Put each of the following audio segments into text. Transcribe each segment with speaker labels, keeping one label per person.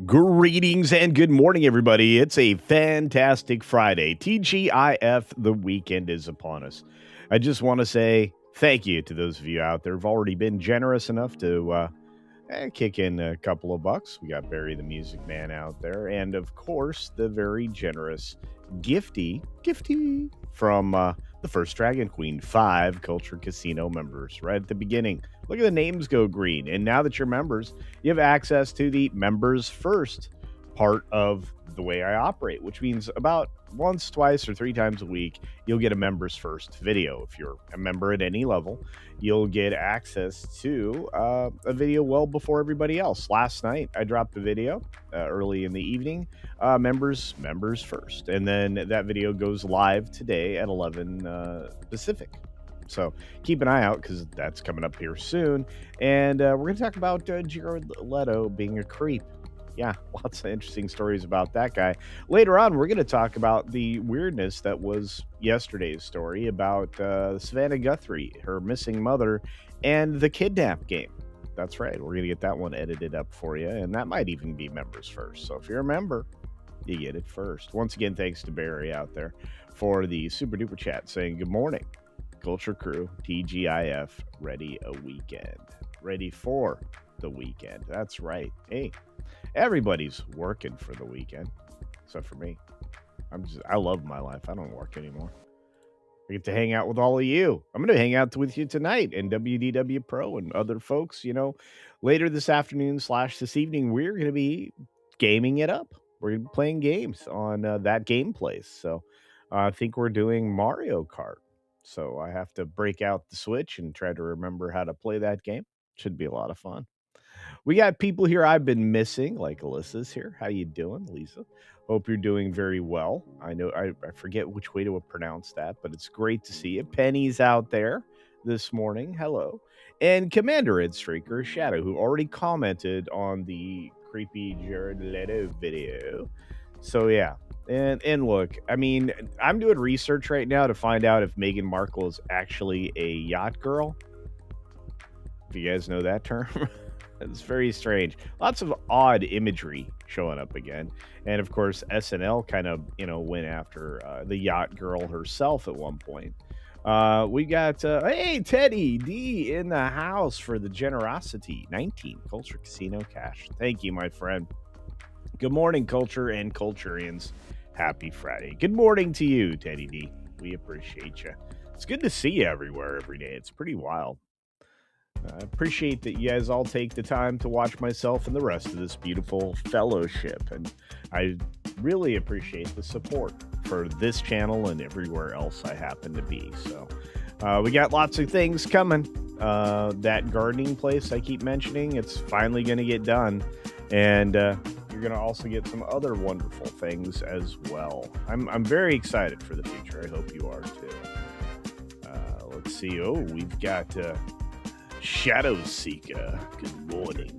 Speaker 1: Greetings and good morning, everybody. It's a fantastic Friday. TGIF, the weekend is upon us. I just want to say thank you to those of you out there who've already been generous enough to kick in a couple of bucks. We got Barry the Music Man out there. And of course, the very generous Gifty from the First Dragon Queen, 5 Culture Casino members right at the beginning. Look at the names go green. And now that you're members, you have access to the members first part of the way I operate, which means about once, twice, or 3 times a week, you'll get a members first video. If you're a member at any level, you'll get access to a video well before everybody else. Last night, I dropped a video early in the evening, members first. And then that video goes live today at 11 Pacific. So keep an eye out because that's coming up here soon. And we're going to talk about Jared Leto being a creep. Yeah, lots of interesting stories about that guy. Later on, we're going to talk about the weirdness that was yesterday's story about Savannah Guthrie, her missing mother, and the kidnap game. That's right. We're going to get that one edited up for you. And that might even be members first. So if you're a member, you get it first. Once again, thanks to Barry out there for the super duper chat saying good morning. Culture Crew, TGIF, ready a weekend. Ready for the weekend. That's right. Hey, everybody's working for the weekend, except for me. I love my life. I don't work anymore. I get to hang out with all of you. I'm going to hang out with you tonight in WDW Pro and other folks. You know, later this afternoon / this evening, we're going to be gaming it up. We're going to be playing games on that game place. So I think we're doing Mario Kart. So I have to break out the Switch and try to remember how to play that game. Should be a lot of fun. We got people here I've been missing, like Alyssa's here. How you doing, Lisa? Hope you're doing very well. I know I forget which way to pronounce that, but it's great to see you. Penny's out there this morning. Hello. And Commander Ed Streaker Shadow, who already commented on the creepy Jared Leto video. So yeah. And look, I mean, I'm doing research right now to find out if Meghan Markle is actually a yacht girl. If you guys know that term. It's very strange. Lots of odd imagery showing up again. And of course, SNL kind of, went after the yacht girl herself at one point. We got, hey, Teddy D in the house for the generosity. 19 Culture Casino cash. Thank you, my friend. Good morning, Culture and Culturians. Happy Friday. Good morning to you, Teddy D. We appreciate you. It's good to see you everywhere every day. It's pretty wild. I appreciate that you guys all take the time to watch myself and the rest of this beautiful fellowship. And I really appreciate the support for this channel and everywhere else I happen to be. So we got lots of things coming. That gardening place I keep mentioning, it's finally going to get done. And you're going to also get some other wonderful things as well. I'm very excited for the future. I hope you are too. Let's see. Oh, we've got... Shadow Seeker, good morning.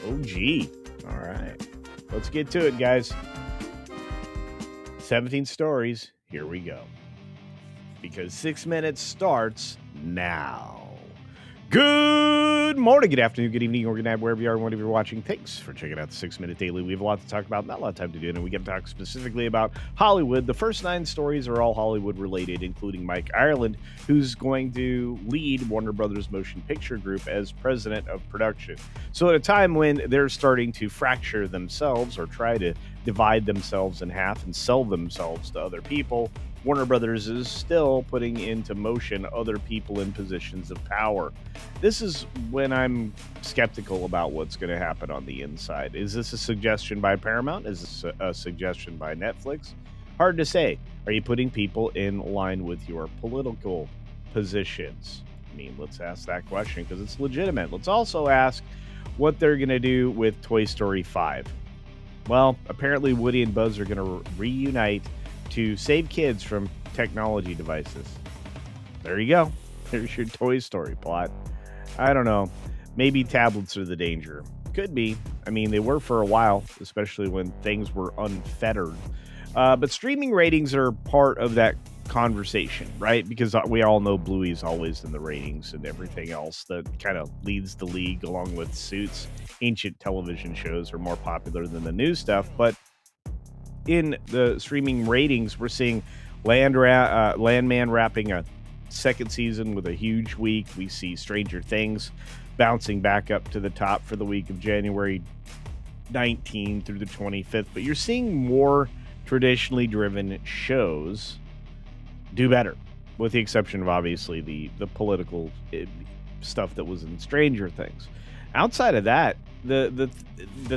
Speaker 1: OG. All right. Let's get to it, guys. 17 stories. Here we go. Because 6 minutes starts now. Good morning, good afternoon, good evening, or good night, wherever you are and whenever you're watching. Thanks for checking out the 6 Minute Daily. We have a lot to talk about, not a lot of time to do it, and we get to talk specifically about Hollywood. The first 9 stories are all Hollywood related, including Mike Ireland, who's going to lead Warner Brothers Motion Picture Group as president of production. So at a time when they're starting to fracture themselves or try to divide themselves in half and sell themselves to other people, Warner Brothers is still putting into motion other people in positions of power. This is when I'm skeptical about what's going to happen on the inside. Is this a suggestion by Paramount? Is this a suggestion by Netflix? Hard to say. Are you putting people in line with your political positions? I mean, let's ask that question because it's legitimate. Let's also ask what they're going to do with Toy Story 5. Well, apparently Woody and Buzz are going to reunite to save kids from technology devices. There you go. There's your Toy Story plot. I don't know. Maybe tablets are the danger. Could be. I mean, they were for a while, especially when things were unfettered. But streaming ratings are part of that conversation, right? Because we all know Bluey's always in the ratings and everything else that kind of leads the league along with Suits. Ancient television shows are more popular than the new stuff, but in the streaming ratings, we're seeing Landman wrapping a second season with a huge week. We see Stranger Things bouncing back up to the top for the week of January 19 through the 25th. But you're seeing more traditionally driven shows do better, with the exception of obviously the political stuff that was in Stranger Things. Outside of that, the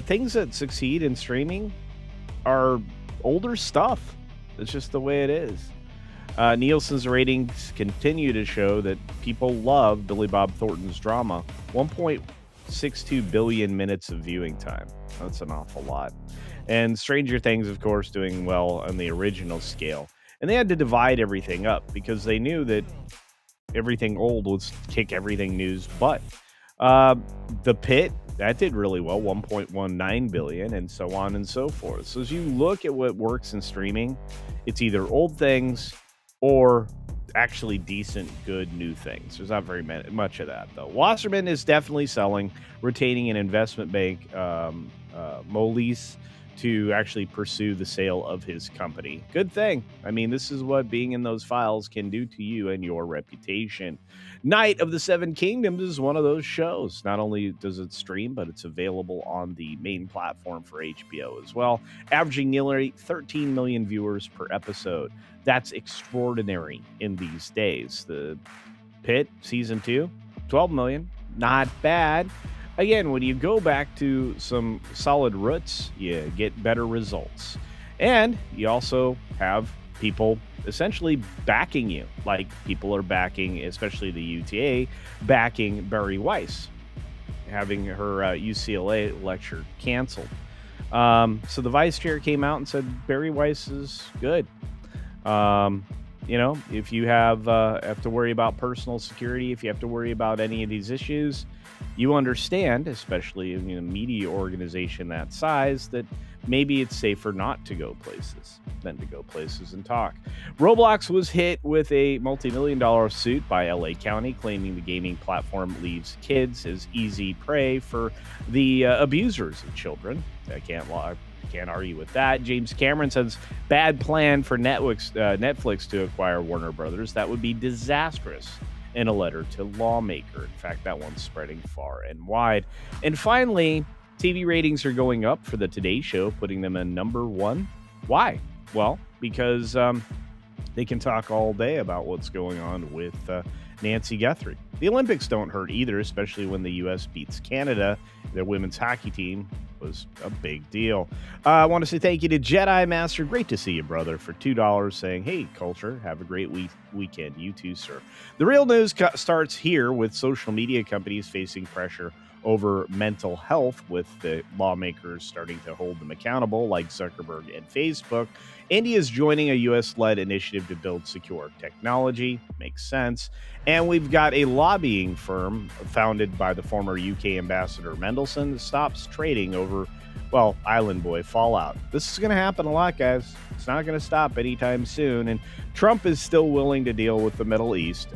Speaker 1: things that succeed in streaming are older stuff. It's just the way it is. Nielsen's ratings continue to show that people love Billy Bob Thornton's drama. 1.62 billion minutes of viewing time. That's an awful lot. And Stranger Things, of course, doing well on the original scale. And they had to divide everything up because they knew that everything old would kick everything new's butt. The Pit, that did really well, 1.19 billion, and so on and so forth. So as you look at what works in streaming, it's either old things or actually decent, good new things. There's not very much of that, though. Wasserman is definitely selling, retaining an investment bank, Moelis, to actually pursue the sale of his company. Good thing. I mean, this is what being in those files can do to you and your reputation. Night of the Seven Kingdoms is one of those shows. Not only does it stream, but it's available on the main platform for HBO as well, averaging nearly 13 million viewers per episode. That's extraordinary in these days. The Pit, season 2, 12 million. Not bad. Again, when you go back to some solid roots, you get better results. And you also have people essentially backing you, like people are backing, especially the UTA, backing Barry Weiss, having her UCLA lecture canceled. So the vice chair came out and said Barry Weiss is good. If you have to worry about personal security, if you have to worry about any of these issues, you understand, especially in a media organization that size, that maybe it's safer not to go places than to go places and talk. Roblox was hit with a multi-million-dollar suit by LA County, claiming the gaming platform leaves kids as easy prey for the abusers of children. I can't argue with that. James Cameron says bad plan for Netflix to acquire Warner Brothers. That would be disastrous, in a letter to lawmaker. In fact, that one's spreading far and wide. And finally, TV ratings are going up for the Today Show, putting them in number 1. Why? Well, because they can talk all day about what's going on with Nancy Guthrie. The Olympics don't hurt either, especially when the U.S. beats Canada. Their women's hockey team was a big deal. I want to say thank you to Jedi Master. Great to see you, brother, for $2 saying, hey, Culture, have a great weekend. You too, sir. The real news starts here with social media companies facing pressure over mental health, with the lawmakers starting to hold them accountable, like Zuckerberg and Facebook. India is joining a U.S.-led initiative to build secure technology. Makes sense. And we've got a lobbying firm founded by the former UK ambassador Mendelsohn that stops trading over, Island Boy Fallout. This is going to happen a lot, guys. It's not going to stop anytime soon. And Trump is still willing to deal with the Middle East,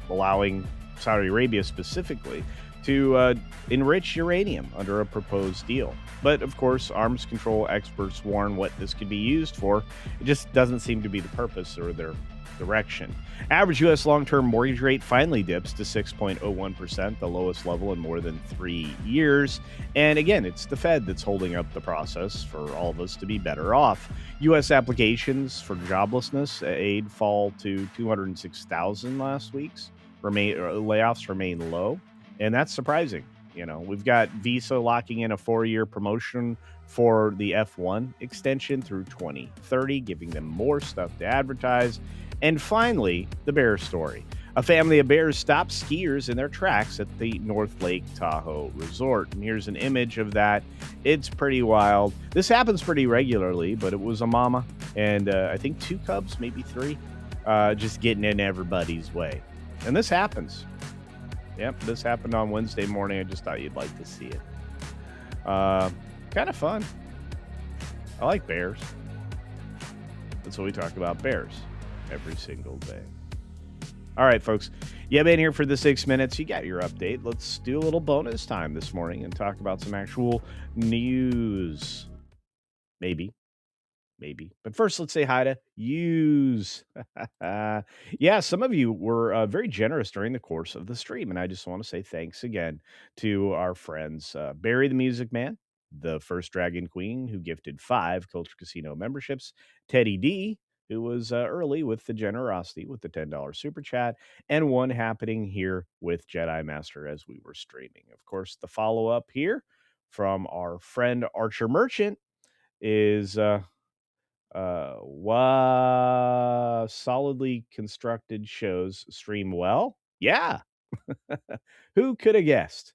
Speaker 1: allowing Saudi Arabia specifically to enrich uranium under a proposed deal. But, of course, arms control experts warn what this could be used for. It just doesn't seem to be the purpose or their direction. Average U.S. long-term mortgage rate finally dips to 6.01%, the lowest level in more than 3 years. And again, it's the Fed that's holding up the process for all of us to be better off. U.S. applications for joblessness aid fall to 206,000 last week's. Layoffs remain low. And that's surprising. We've got Visa locking in a 4-year promotion for the F1 extension through 2030, giving them more stuff to advertise. And finally, the bear story. A family of bears stopped skiers in their tracks at the North Lake Tahoe Resort. And here's an image of that. It's pretty wild. This happens pretty regularly, but it was a mama and I think 2 cubs, maybe 3, just getting in everybody's way. And this happens. Yep, this happened on Wednesday morning. I just thought you'd like to see it. Kind of fun. I like bears. That's what we talk about, bears. every single day. All right, folks. You been here for the 6 minutes. You got your update. Let's do a little bonus time this morning and talk about some actual news. Maybe. Maybe. But first, let's say hi to use. Yeah, some of you were very generous during the course of the stream. And I just want to say thanks again to our friends Barry the Music Man, the first Dragon Queen, who gifted 5 Casino memberships, Teddy D, who was early with the generosity with the $10 super chat, and one happening here with Jedi Master as we were streaming. Of course, the follow up here from our friend Archer Merchant is solidly constructed shows stream well. Yeah. Who could have guessed?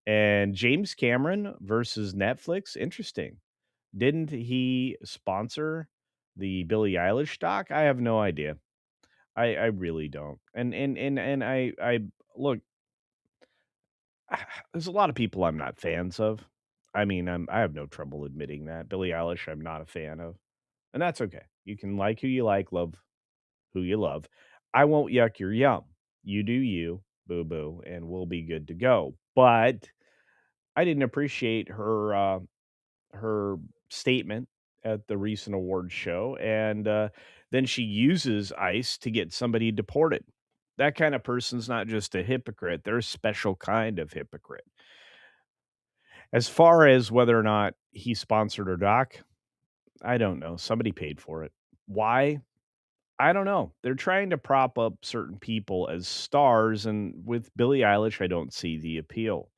Speaker 1: And James Cameron versus Netflix. Interesting. Didn't he sponsor the Billie Eilish doc? I have no idea. I really don't. And I look, there's a lot of people I'm not fans of. I mean, I have no trouble admitting that. Billie Eilish, I'm not a fan of. And that's okay. You can like who you like, love who you love. I won't yuck your yum. You do you, boo boo, and we'll be good to go. But I didn't appreciate her statement at the recent awards show, and then she uses ICE to get somebody deported. That kind of person's not just a hypocrite; they're a special kind of hypocrite. As far as whether or not he sponsored her doc, I don't know. Somebody paid for it. Why? I don't know. They're trying to prop up certain people as stars, and with Billie Eilish, I don't see the appeal.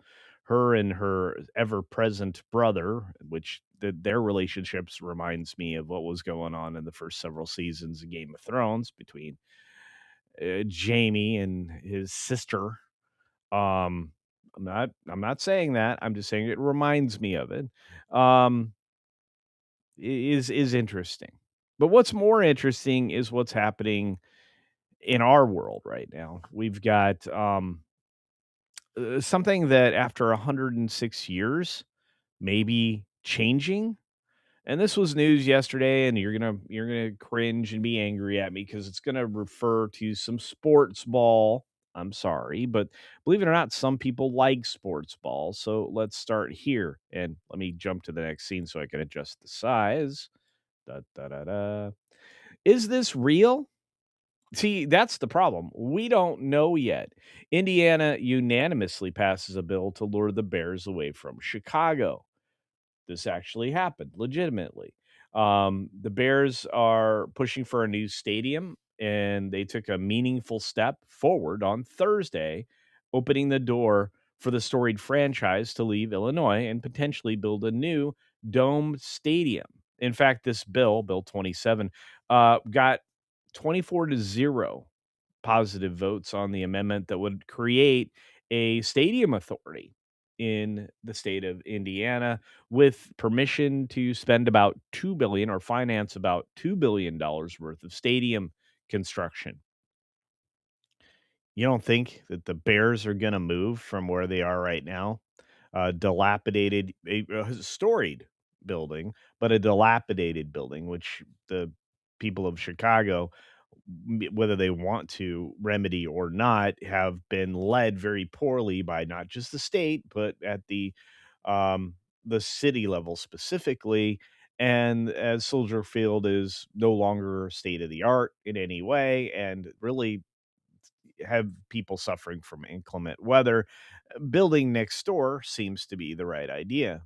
Speaker 1: Her and her ever-present brother, which their relationships reminds me of what was going on in the first several seasons of Game of Thrones between Jamie and his sister. Um, I'm not saying that. I'm just saying it reminds me of it. Um, is interesting. But what's more interesting is what's happening in our world right now. We've got something that after 106 years maybe changing. And this was news yesterday, and you're gonna cringe and be angry at me because it's gonna refer to some sports ball. I'm sorry, but believe it or not, some people like sports ball. So let's start here, and let me jump to the next scene so I can adjust the size. Da, da, da, da. Is this real? See, that's the problem. We don't know yet. Indiana unanimously passes a bill to lure the Bears away from Chicago. This actually happened legitimately. The Bears are pushing for a new stadium, and they took a meaningful step forward on Thursday, opening the door for the storied franchise to leave Illinois and potentially build a new domed stadium. In fact, this bill, Bill 27, got 24-0 positive votes on the amendment that would create a stadium authority in the state of Indiana with permission to spend about 2 billion or finance about $2 billion worth of stadium construction. You don't think that the Bears are going to move from where they are right now? Dilapidated, a storied building, but a dilapidated building, which the people of Chicago, whether they want to remedy or not, have been led very poorly by not just the state, but at the city level specifically. And as Soldier Field is no longer state of the art in any way, and really have people suffering from inclement weather, building next door seems to be the right idea.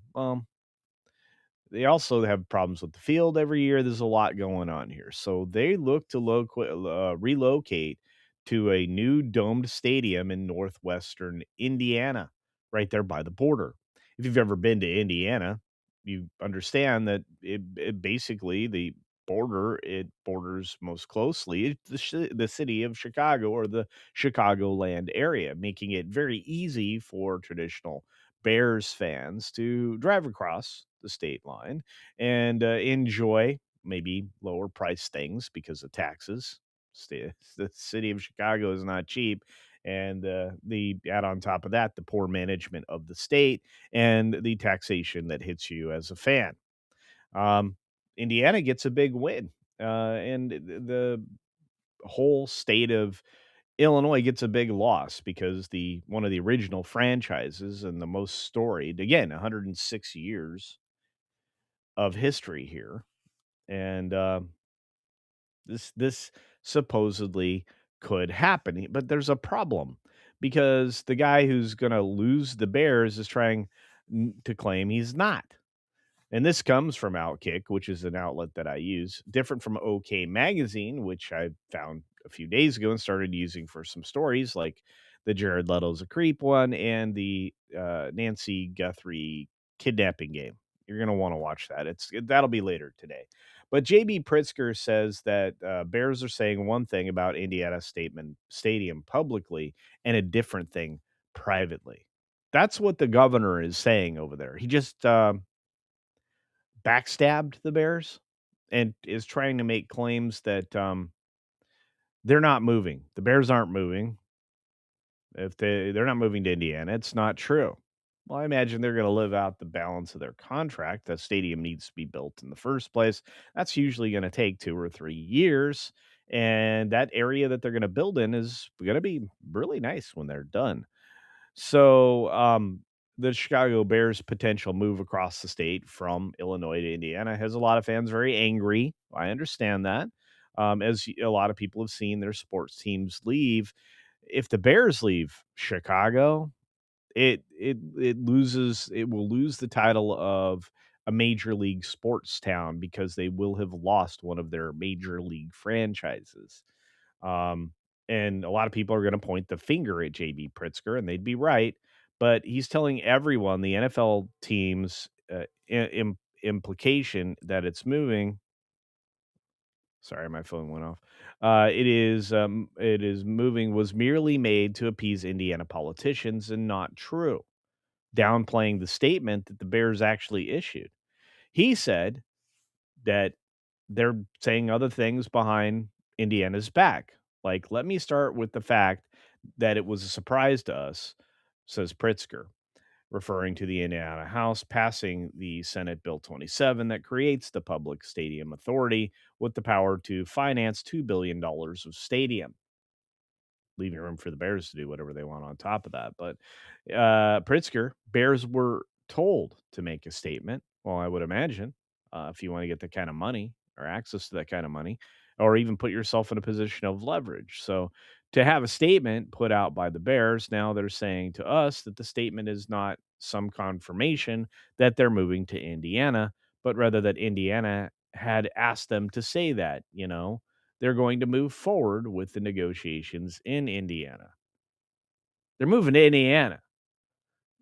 Speaker 1: They also have problems with the field every year. There's a lot going on here. So they look to relocate to a new domed stadium in northwestern Indiana, right there by the border. If you've ever been to Indiana, you understand that it basically it borders most closely the city of Chicago or the Chicagoland area, making it very easy for traditional Bears fans to drive across the state line and enjoy maybe lower price things because of taxes. The city of Chicago is not cheap. And the add on top of that, the poor management of the state and the taxation that hits you as a fan. Um, Indiana gets a big win. And the whole state of Illinois gets a big loss because the one of the original franchises and the most storied, again, 106 years of history here, and this supposedly could happen, but there's a problem because the guy who's going to lose the Bears is trying to claim he's not. And this comes from Outkick, which is an outlet that I use, different from OK Magazine, which I found a few days ago and started using for some stories like the Jared Leto's a creep one and the Nancy Guthrie kidnapping game. You're going to want to watch that. That'll be later today. But JB Pritzker says that Bears are saying one thing about Indiana Stadium publicly and a different thing privately. That's what the governor is saying over there. He just backstabbed the Bears and is trying to make claims that they're not moving. The Bears aren't moving. If they're not moving to Indiana, it's not true. Well, I imagine they're going to live out the balance of their contract. The stadium needs to be built in the first place. That's usually going to take 2 or 3 years. And that area that they're going to build in is going to be really nice when they're done. So, the Chicago Bears' potential move across the state from Illinois to Indiana has a lot of fans very angry. I understand that. As a lot of people have seen their sports teams leave. If the Bears leave Chicago, it will lose the title of a major league sports town because they will have lost one of their major league franchises. Um, and a lot of people are going to point the finger at JB Pritzker, and they'd be right. But he's telling everyone, the NFL teams, implication that it's moving. Sorry, my phone went off. It is moving was merely made to appease Indiana politicians and not true, downplaying the statement that the Bears actually issued. He said that they're saying other things behind Indiana's back. Like, let me start with the fact that it was a surprise to us, says Pritzker, referring to the Indiana House passing the Senate Bill 27 that creates the Public Stadium Authority with the power to finance $2 billion of stadium, leaving room for the Bears to do whatever they want on top of that. But Pritzker, Bears were told to make a statement. Well, I would imagine if you want to get that kind of money or access to that kind of money, or even put yourself in a position of leverage. So to have a statement put out by the Bears, now they're saying to us that the statement is not some confirmation that they're moving to Indiana, but rather that Indiana had asked them to say that, they're going to move forward with the negotiations in Indiana. They're moving to Indiana.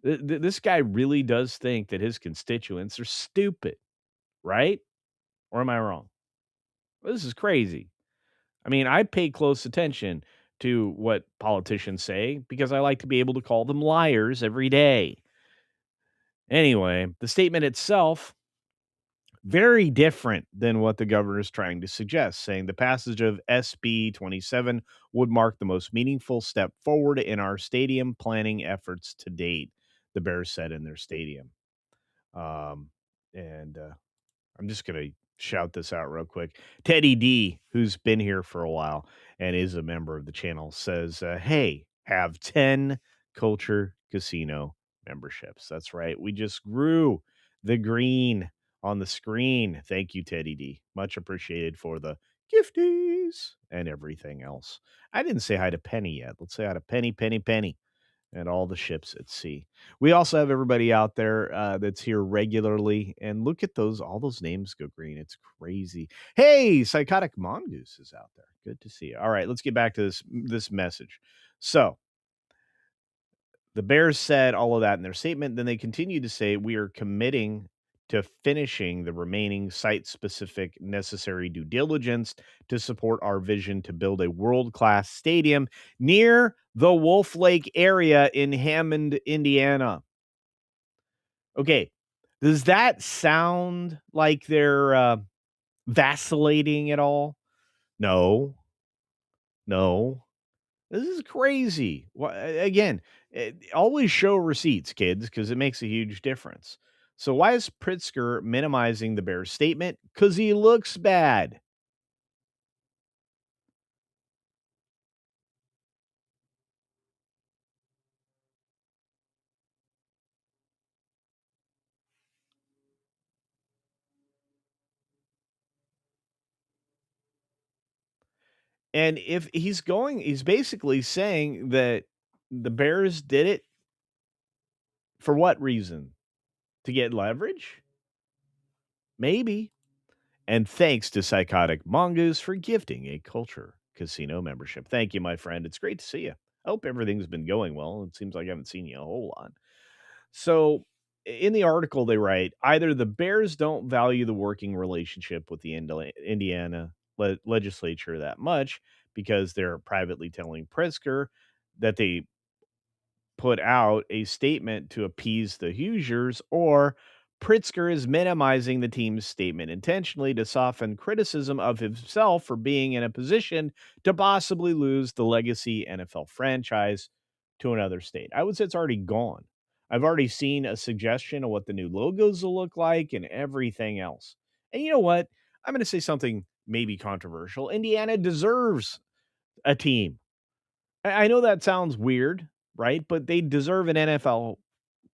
Speaker 1: This guy really does think that his constituents are stupid, right? Or am I wrong? This is crazy. I mean, I pay close attention to what politicians say because I like to be able to call them liars every day. Anyway, the statement itself very different than what the governor is trying to suggest, saying the passage of SB 27 would mark the most meaningful step forward in our stadium planning efforts to date, the Bears said in their stadium. And I'm just going to shout this out real quick. Teddy D, who's been here for a while and is a member of the channel, says, hey, have 10 Culture Casino memberships. That's right. We just grew the green on the screen. Thank you, Teddy D. Much appreciated for the gifties and everything else. I didn't say hi to Penny yet. Let's say hi to Penny, and all the ships at sea. We also have everybody out there that's here regularly. And look at all those names go green. It's crazy. Hey, Psychotic Mongoose is out there. Good to see you. All right, let's get back to this message. So the Bears said all of that in their statement. Then they continue to say, we are committing to finishing the remaining site-specific necessary due diligence to support our vision to build a world-class stadium near the Wolf Lake area in Hammond, Indiana. Okay, does that sound like they're vacillating at all? No. This is crazy. Again, always show receipts, kids, because it makes a huge difference. So why is Pritzker minimizing the Bears' statement? Because he looks bad. And if he's basically saying that the Bears did it for what reason? To get leverage? Maybe. And thanks to Psychotic Mongoose for gifting a Culture Casino membership. Thank you, my friend. It's great to see you. I hope everything's been going well. It seems like I haven't seen you a whole lot. So, in the article, they write either the Bears don't value the working relationship with the Indiana legislature that much because they're privately telling Pritzker that they put out a statement to appease the Hoosiers, or Pritzker is minimizing the team's statement intentionally to soften criticism of himself for being in a position to possibly lose the legacy NFL franchise to another state. I would say it's already gone. I've already seen a suggestion of what the new logos will look like and everything else. And you know what? I'm going to say something maybe controversial. Indiana deserves a team. I know that sounds weird, right? But they deserve an NFL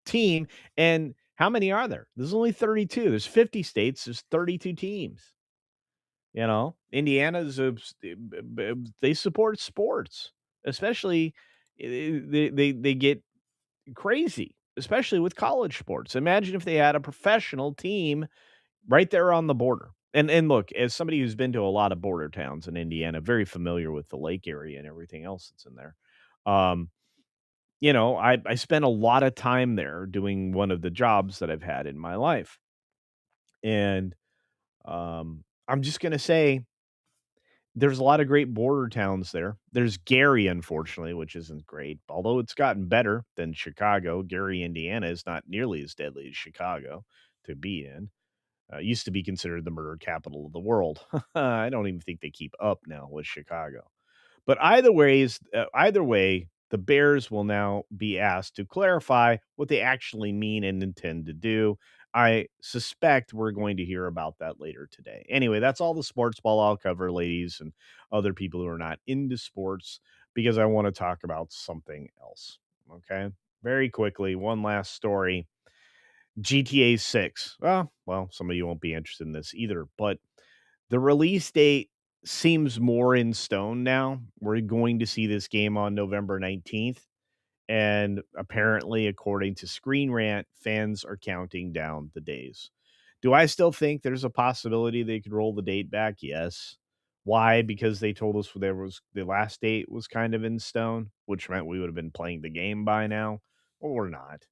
Speaker 1: team. And how many are there? There's only 32. There's 50 states. There's 32 teams. You know, Indiana's they support sports, especially they get crazy, especially with college sports. Imagine if they had a professional team right there on the border. And look, as somebody who's been to a lot of border towns in Indiana, very familiar with the lake area and everything else that's in there. Um, I spent a lot of time there doing one of the jobs that I've had in my life. And I'm just gonna say there's a lot of great border towns there. There's Gary, unfortunately, which isn't great. Although it's gotten better than Chicago. Gary, Indiana is not nearly as deadly as Chicago to be in. Used to be considered the murder capital of the world. I don't even think they keep up now with Chicago. But either way, the Bears will now be asked to clarify what they actually mean and intend to do. I suspect we're going to hear about that later today. Anyway, that's all the sports ball I'll cover, ladies and other people who are not into sports, because I want to talk about something else. Okay. Very quickly, one last story. GTA 6. Well, some of you won't be interested in this either, but the release date seems more in stone now. We're going to see this game on November 19th. And apparently, according to Screen Rant, fans are counting down the days. Do I still think there's a possibility they could roll the date back? Yes. Why? Because they told us there was the last date was kind of in stone, which meant we would have been playing the game by now. Well, we're not.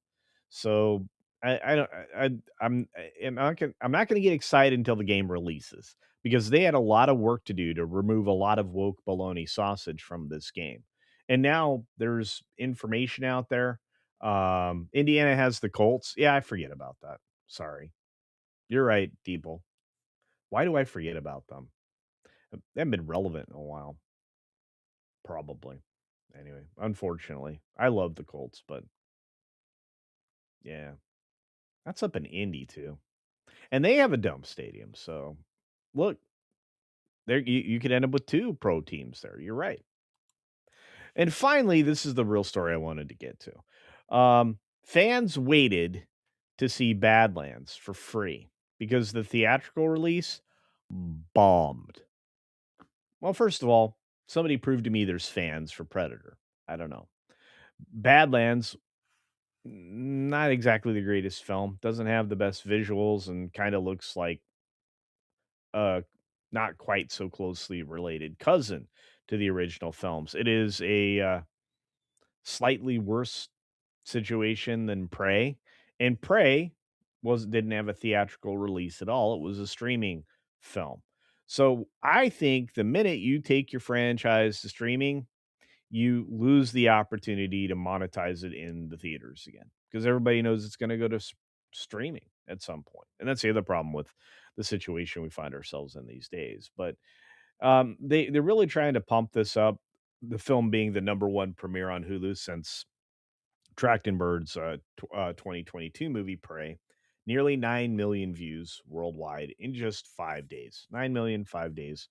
Speaker 1: So I don't I'm not gonna get excited until the game releases because they had a lot of work to do to remove a lot of woke baloney sausage from this game. And now there's information out there. Indiana has the Colts. Yeah, I forget about that. Sorry. You're right, Deeple. Why do I forget about them? They haven't been relevant in a while. Probably. Anyway, unfortunately, I love the Colts, but yeah, that's up in Indy too. And they have a dumb stadium. So look, there you could end up with two pro teams there. You're right. And finally, this is the real story I wanted to get to. Fans waited to see Badlands for free because the theatrical release bombed. Well, first of all, somebody proved to me there's fans for Predator. I don't know. Badlands, not exactly the greatest film. Doesn't have the best visuals and kind of looks like a not quite so closely related cousin to the original films. It is a slightly worse situation than Prey, and Prey didn't have a theatrical release at all. It was a streaming film. So I think the minute you take your franchise to streaming, you lose the opportunity to monetize it in the theaters again because everybody knows it's going to go to streaming at some point. And that's the other problem with the situation we find ourselves in these days. But they're really trying to pump this up. The film being the number one premiere on Hulu since Trachtenberg's 2022 movie Prey, nearly 9 million views worldwide in just 5 days. 9 million, 5 days.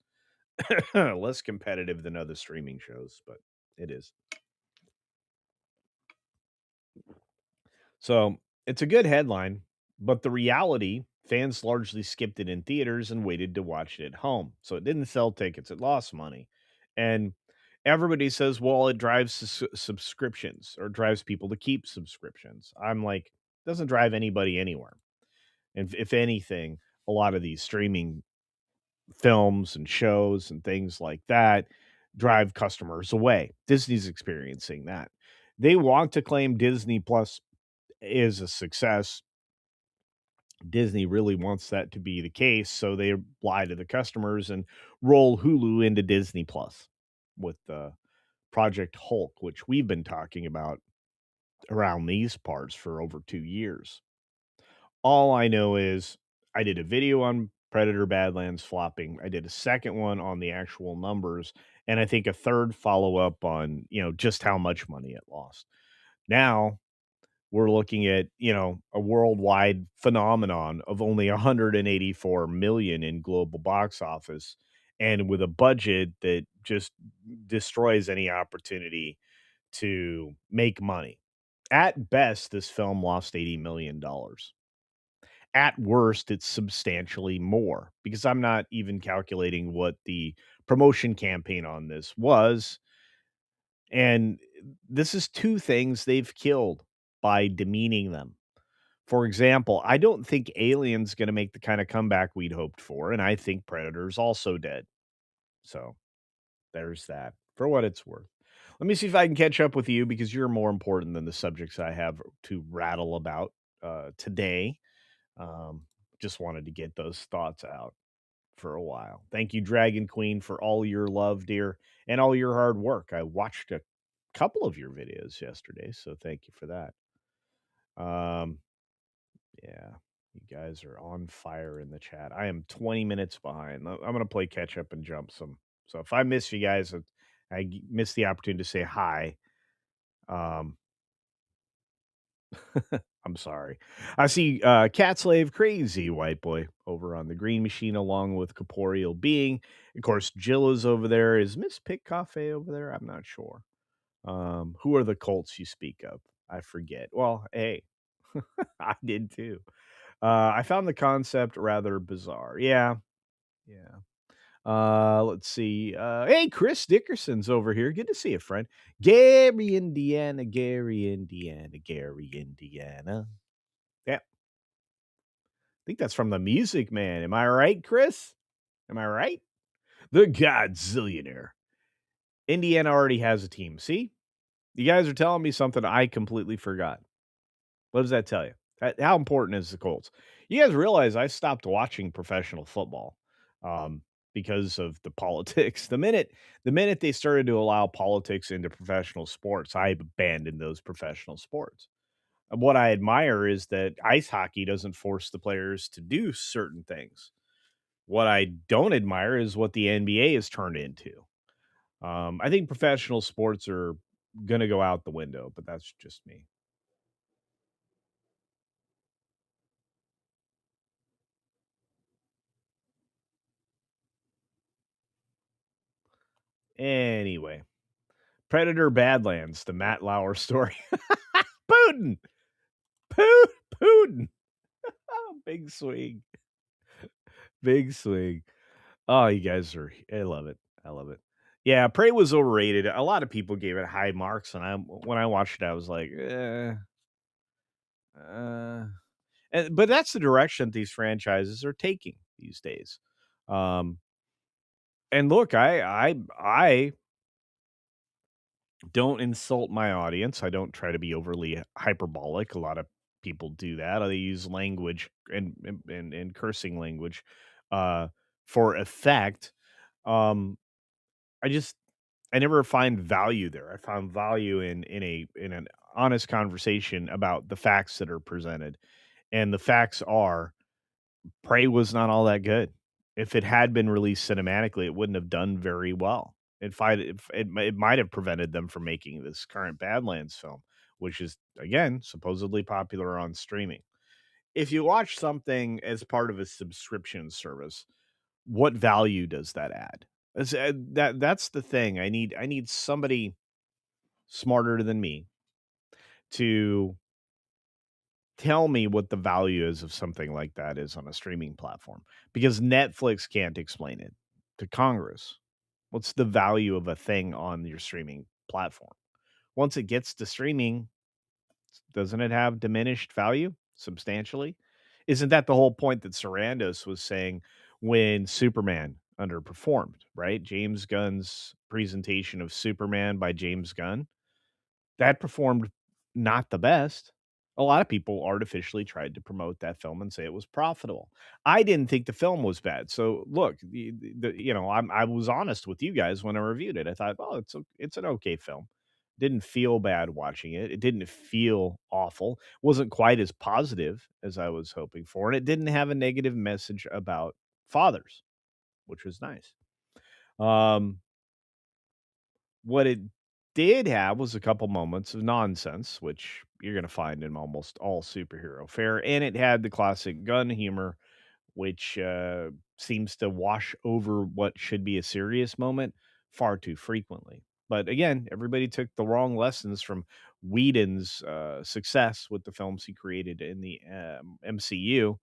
Speaker 1: Less competitive than other streaming shows, but it is. So it's a good headline, but the reality, fans largely skipped it in theaters and waited to watch it at home. So it didn't sell tickets, it lost money. And everybody says, well, it drives subscriptions or drives people to keep subscriptions. I'm like, doesn't drive anybody anywhere. And if anything, a lot of these streaming films and shows and things like that drive customers away. Disney's experiencing that. They want to claim Disney Plus is a success. Disney really wants that to be the case, so they lie to the customers and roll Hulu into Disney Plus with Project Hulk, which we've been talking about around these parts for over 2 years. All I know is I did a video on Predator Badlands flopping. I did a second one on the actual numbers, and I think a third follow-up on, just how much money it lost. Now, we're looking at, a worldwide phenomenon of only 184 million in global box office, and with a budget that just destroys any opportunity to make money. At best, this film lost $80 million. At worst, it's substantially more because I'm not even calculating what the promotion campaign on this was. And this is two things they've killed by demeaning them. For example, I don't think Alien's going to make the kind of comeback we'd hoped for, and I think Predator's also dead. So there's that for what it's worth. Let me see if I can catch up with you because you're more important than the subjects I have to rattle about today. Um, just wanted to get those thoughts out for a while. Thank you, Dragon Queen, for all your love, dear, and all your hard work. I watched a couple of your videos yesterday, so thank you for that. Um, yeah, you guys are on fire in the chat. I am 20 minutes behind. I'm going to play catch up and jump some. So if I miss you guys, miss the opportunity to say hi. Um, I'm sorry. I see Cat Slave Crazy White Boy over on the Green Machine along with Corporeal Being. Of course, Jill is over there. Is Miss Pick Cafe over there? I'm not sure. Who are the cults you speak of? I forget. Well, hey, I did too. I found the concept rather bizarre. Yeah, yeah. Let's see. Hey, Chris Dickerson's over here. Good to see you, friend. Gary, Indiana. Gary, Indiana. Gary, Indiana. Yeah, I think that's from the Music Man. Am I right, Chris? Am I right? The Godzillionaire. Indiana already has a team. See? You guys are telling me something I completely forgot. What does that tell you? How important is the Colts? You guys realize I stopped watching professional football um, because of the politics. The minute they started to allow politics into professional sports, I abandoned those professional sports. What I admire is that ice hockey doesn't force the players to do certain things. What I don't admire is what the NBA has turned into. I think professional sports are going to go out the window, but that's just me. Anyway, Predator Badlands, the Matt Lauer story. Putin! Putin! Oh, big swing. Big swing. Oh, you guys are, I love it. I love it. Yeah, Prey was overrated. A lot of people gave it high marks, and when I watched it, I was like, uh, but that's the direction these franchises are taking these days. Um, and look, I don't insult my audience. I don't try to be overly hyperbolic. A lot of people do that. They use language and cursing language uh, for effect. Um, I just I never find value there. I found value in an honest conversation about the facts that are presented, and the facts are Prey was not all that good. If it had been released cinematically, it wouldn't have done very well. It might have prevented them from making this current Badlands film, which is again supposedly popular on streaming. If you watch something as part of a subscription service, what value does that add? That's the thing. I need somebody smarter than me to tell me what the value is of something like that is on a streaming platform because Netflix can't explain it to Congress. What's the value of a thing on your streaming platform? Once it gets to streaming, doesn't it have diminished value substantially? Isn't that the whole point that Sarandos was saying when Superman underperformed, right? James Gunn's presentation of Superman by James Gunn that performed not the best. A lot of people artificially tried to promote that film and say it was profitable. I didn't think the film was bad. So look, I was honest with you guys when I reviewed it. I thought, oh, it's an okay film. Didn't feel bad watching it. It didn't feel awful. Wasn't quite as positive as I was hoping for, and it didn't have a negative message about fathers, which was nice. Um, what it did have was a couple moments of nonsense, which you're going to find in almost all superhero fare, and it had the classic gun humor, which seems to wash over what should be a serious moment far too frequently. But again, everybody took the wrong lessons from Whedon's success with the films he created in the MCU,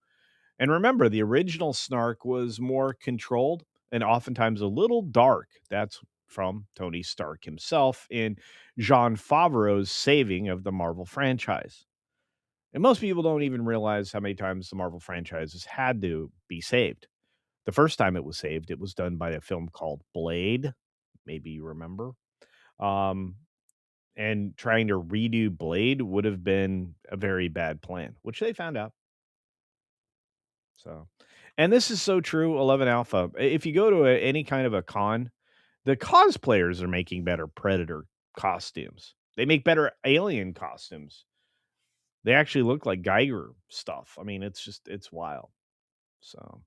Speaker 1: and remember, the original Snark was more controlled and oftentimes a little dark. That's from Tony Stark himself in Jean Favreau's saving of the Marvel franchise. And most people don't even realize how many times the Marvel franchise has had to be saved. The first time it was saved, it was done by a film called Blade. Maybe you remember. Um, and trying to redo Blade would have been a very bad plan, which they found out. So, and this is so true, 11 Alpha. If you go to any kind of a con, the cosplayers are making better Predator costumes. They make better alien costumes. They actually look like Geiger stuff. I mean, it's wild. So,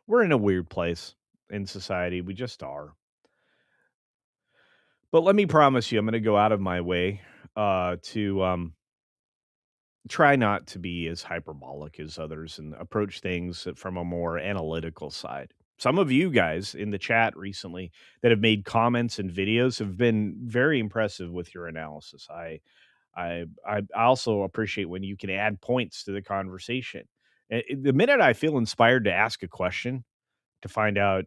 Speaker 1: we're in a weird place in society. We just are. But let me promise you, I'm going to go out of my way to try not to be as hyperbolic as others and approach things from a more analytical side. Some of you guys in the chat recently that have made comments and videos have been very impressive with your analysis. I also appreciate when you can add points to the conversation. The minute I feel inspired to ask a question to find out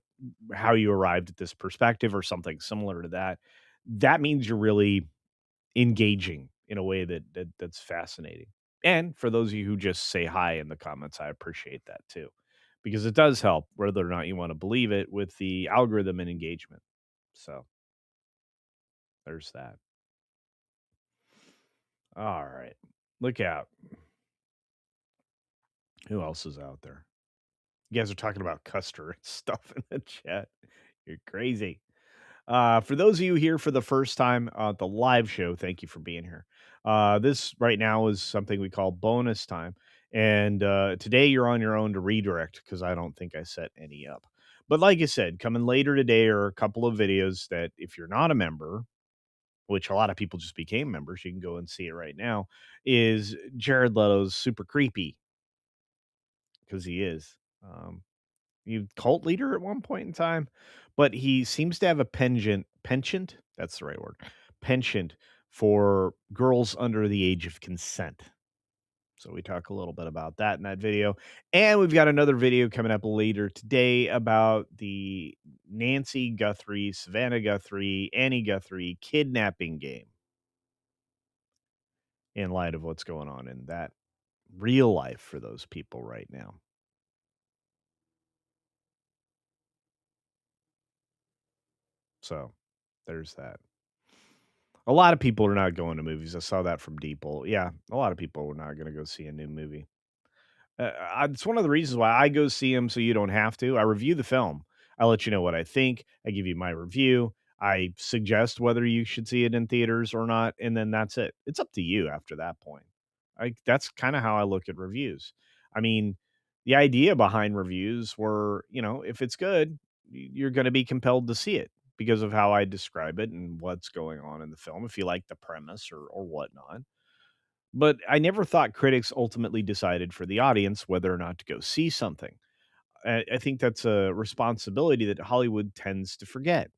Speaker 1: how you arrived at this perspective or something similar to that, that means you're really engaging in a way that's fascinating. And for those of you who just say hi in the comments, I appreciate that too, because it does help whether or not you want to believe it with the algorithm and engagement. So there's that. All right. Look out. Who else is out there? You guys are talking about Custer and stuff in the chat. You're crazy. For those of you here for the first time at the live show, thank you for being here. This right now is something we call bonus time. And today you're on your own to redirect because I don't think I set any up. But like I said, coming later today are a couple of videos that if you're not a member, which a lot of people just became members, you can go and see it right now, is Jared Leto's super creepy because he is. You cult leader at one point in time, but he seems to have a penchant, that's the right word, penchant for girls under the age of consent. So we talk a little bit about that in that video. And we've got another video coming up later today about the Nancy Guthrie, Savannah Guthrie, Annie Guthrie kidnapping game in light of what's going on in that real life for those people right now. So there's that. A lot of people are not going to movies. I saw that from Deeple. Yeah, a lot of people are not going to go see a new movie. It's one of the reasons why I go see them so you don't have to. I review the film. I let you know what I think. I give you my review. I suggest whether you should see it in theaters or not, and then that's it. It's up to you after that point. That's kind of how I look at reviews. I mean, the idea behind reviews were, if it's good, you're going to be compelled to see it because of how I describe it and what's going on in the film. If you like the premise or whatnot. But I never thought critics ultimately decided for the audience whether or not to go see something. I think that's a responsibility that Hollywood tends to forget.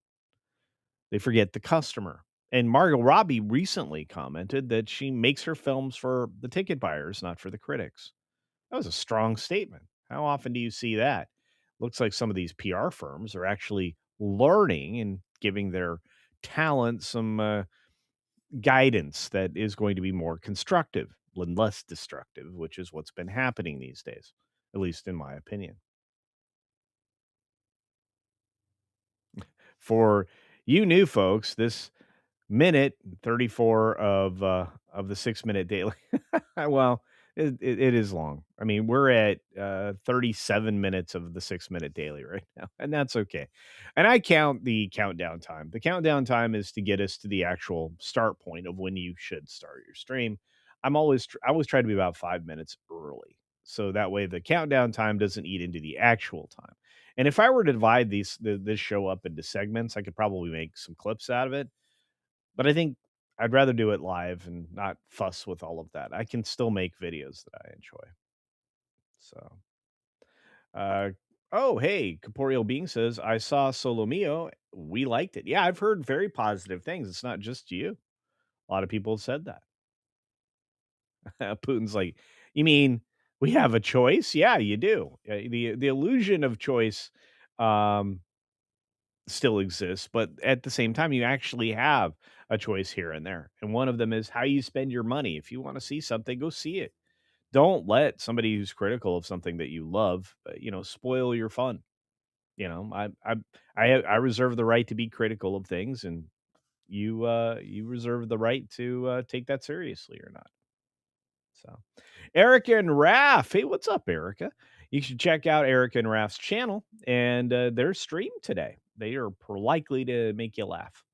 Speaker 1: They forget the customer. And Margot Robbie recently commented that she makes her films for the ticket buyers, not for the critics. That was a strong statement. How often do you see that? looks like some of these PR firms are actually learning and giving their talent some guidance that is going to be more constructive and less destructive, which is what's been happening these days, at least in my opinion. For you new folks, this minute 34 of the 6 minute daily. Well, it is long. I mean, we're at 37 minutes of the 6 minute daily right now, and that's okay. And I count the countdown time. The countdown time is to get us to the actual start point of when you should start your stream. I always try to be about 5 minutes early, so that way the countdown time doesn't eat into the actual time. And if I were to divide this show up into segments, I could probably make some clips out of it, but I think I'd rather do it live and not fuss with all of that. I can still make videos that I enjoy. So, uh, oh, hey, Corporeal Being says, I saw Solo Mio. We liked it. Yeah, I've heard very positive things. It's not just you. A lot of people have said that. Putin's like, you mean we have a choice? Yeah, you do. The illusion of choice um, still exists, but at the same time, you actually have a choice here and there. And one of them is how you spend your money. If you want to see something, go see it. Don't let somebody who's critical of something that you love, spoil your fun. I reserve the right to be critical of things, and you reserve the right to take that seriously or not. So, Erica and Raph, hey, what's up, Erica? You should check out Erica and Raph's channel and their stream today. They are likely to make you laugh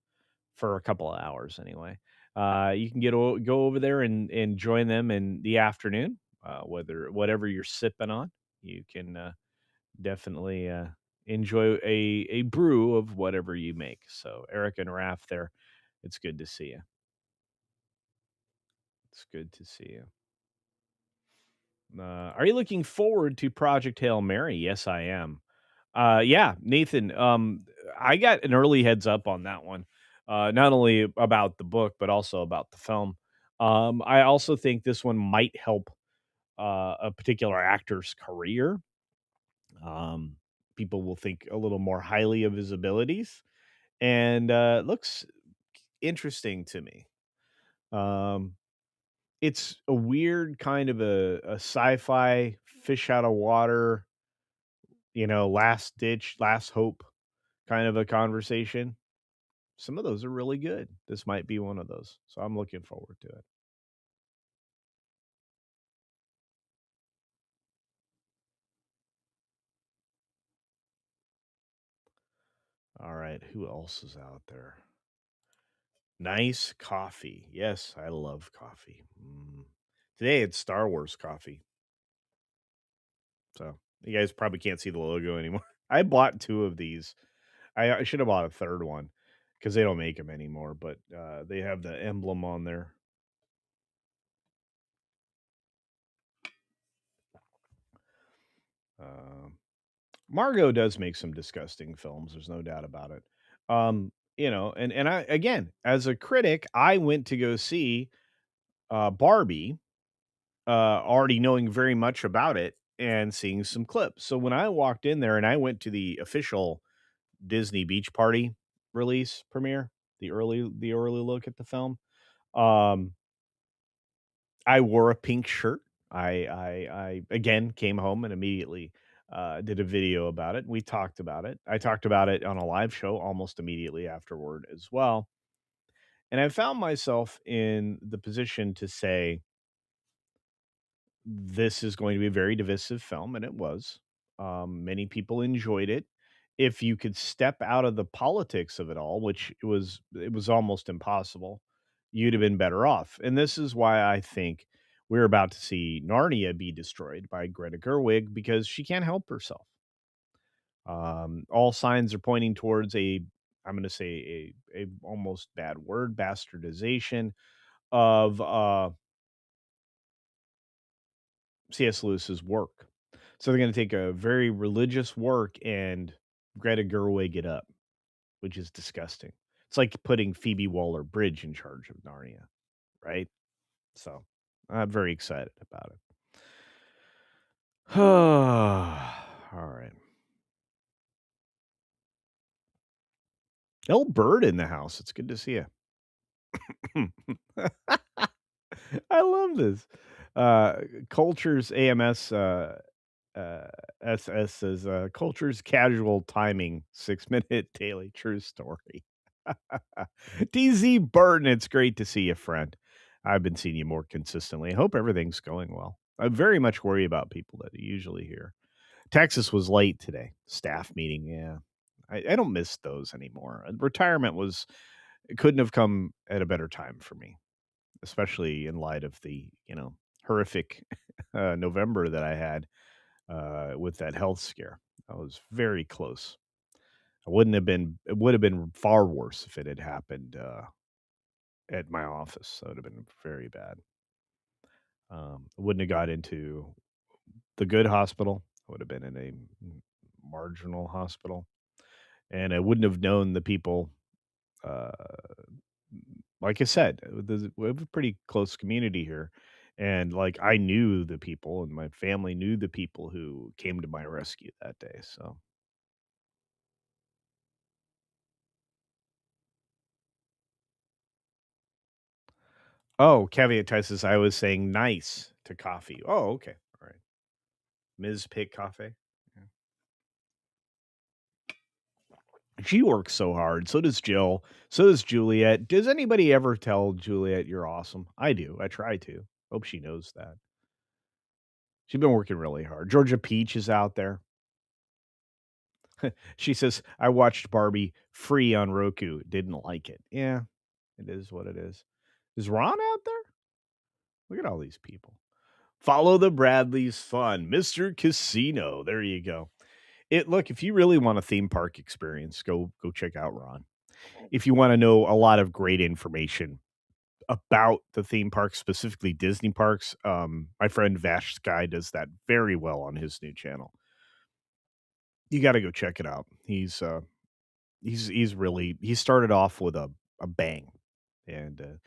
Speaker 1: for a couple of hours anyway. You can go over there and join them in the afternoon, whatever you're sipping on. You can definitely enjoy a brew of whatever you make. So Eric and Raph there, it's good to see you. It's good to see you. Are you looking forward to Project Hail Mary? Yes, I am. Yeah, Nathan. I got an early heads up on that one. Not only about the book, but also about the film. I also think this one might help a particular actor's career. Um, People will think a little more highly of his abilities, and it looks interesting to me. Um, it's a weird kind of a sci-fi fish out of water, last ditch, last hope kind of a conversation. Some of those are really good. This might be one of those. So I'm looking forward to it. All right. Who else is out there? Nice coffee. Yes, I love coffee. Today it's Star Wars coffee. So you guys probably can't see the logo anymore. I bought two of these. I should have bought a third one because they don't make them anymore, but they have the emblem on there. Um, Margot does make some disgusting films. There's no doubt about it. And I again, as a critic, I went to go see Barbie, already knowing very much about it and seeing some clips. So when I walked in there and I went to the official Disney Beach Party release premiere, the early look at the film, um, I wore a pink shirt. I again came home and immediately did a video about it. We talked about it. I talked about it on a live show almost immediately afterward as well. And I found myself in the position to say, this is going to be a very divisive film, and it was. Many people enjoyed it. If you could step out of the politics of it all, which it was almost impossible, you'd have been better off. And this is why I think we're about to see Narnia be destroyed by Greta Gerwig because she can't help herself. All signs are pointing towards I'm going to say a almost bad word, bastardization of C.S. Lewis's work. So they're going to take a very religious work and Greta Gerwig it up, which is disgusting. It's like putting Phoebe Waller-Bridge in charge of Narnia, right? So I'm very excited about it. All right. El Bird in the house. It's good to see you. I love this. Uh, Culture's AMS uh, SS says Culture's casual timing 6 minute daily true story. DZ Burton, it's great to see you, friend. I've been seeing you more consistently. I hope everything's going well. I very much worry about people that are usually here. Texas was late today. Staff meeting, yeah. I don't miss those anymore. Retirement was it couldn't have come at a better time for me, especially in light of the horrific November that I had with that health scare. I was very close. I wouldn't have been. It would have been far worse if it had happened at my office. That would have been very bad. I wouldn't have got into the good hospital. I would have been in a marginal hospital, and I wouldn't have known the people. Uh, like I said, we have a pretty close community here, and like I knew the people, and my family knew the people who came to my rescue that day. So, oh, caveat says I was saying nice to coffee. Oh, okay, all right, Ms. Pig Coffee. Yeah. She works so hard. So does Jill. So does Juliet. Does anybody ever tell Juliet you're awesome? I do. I try to. Hope she knows that. She's been working really hard. Georgia Peach is out there. She says, I watched Barbie free on Roku. Didn't like it. Yeah, it is what it is. Is Ron out there? Look at all these people. Follow the Bradleys fun. Mr. Casino. There you go. Look, if you really want a theme park experience, go check out Ron. If you want to know a lot of great information about the theme parks, specifically Disney parks, my friend Vash Sky does that very well on his new channel. You got to go check it out. He's really he started off with a bang, and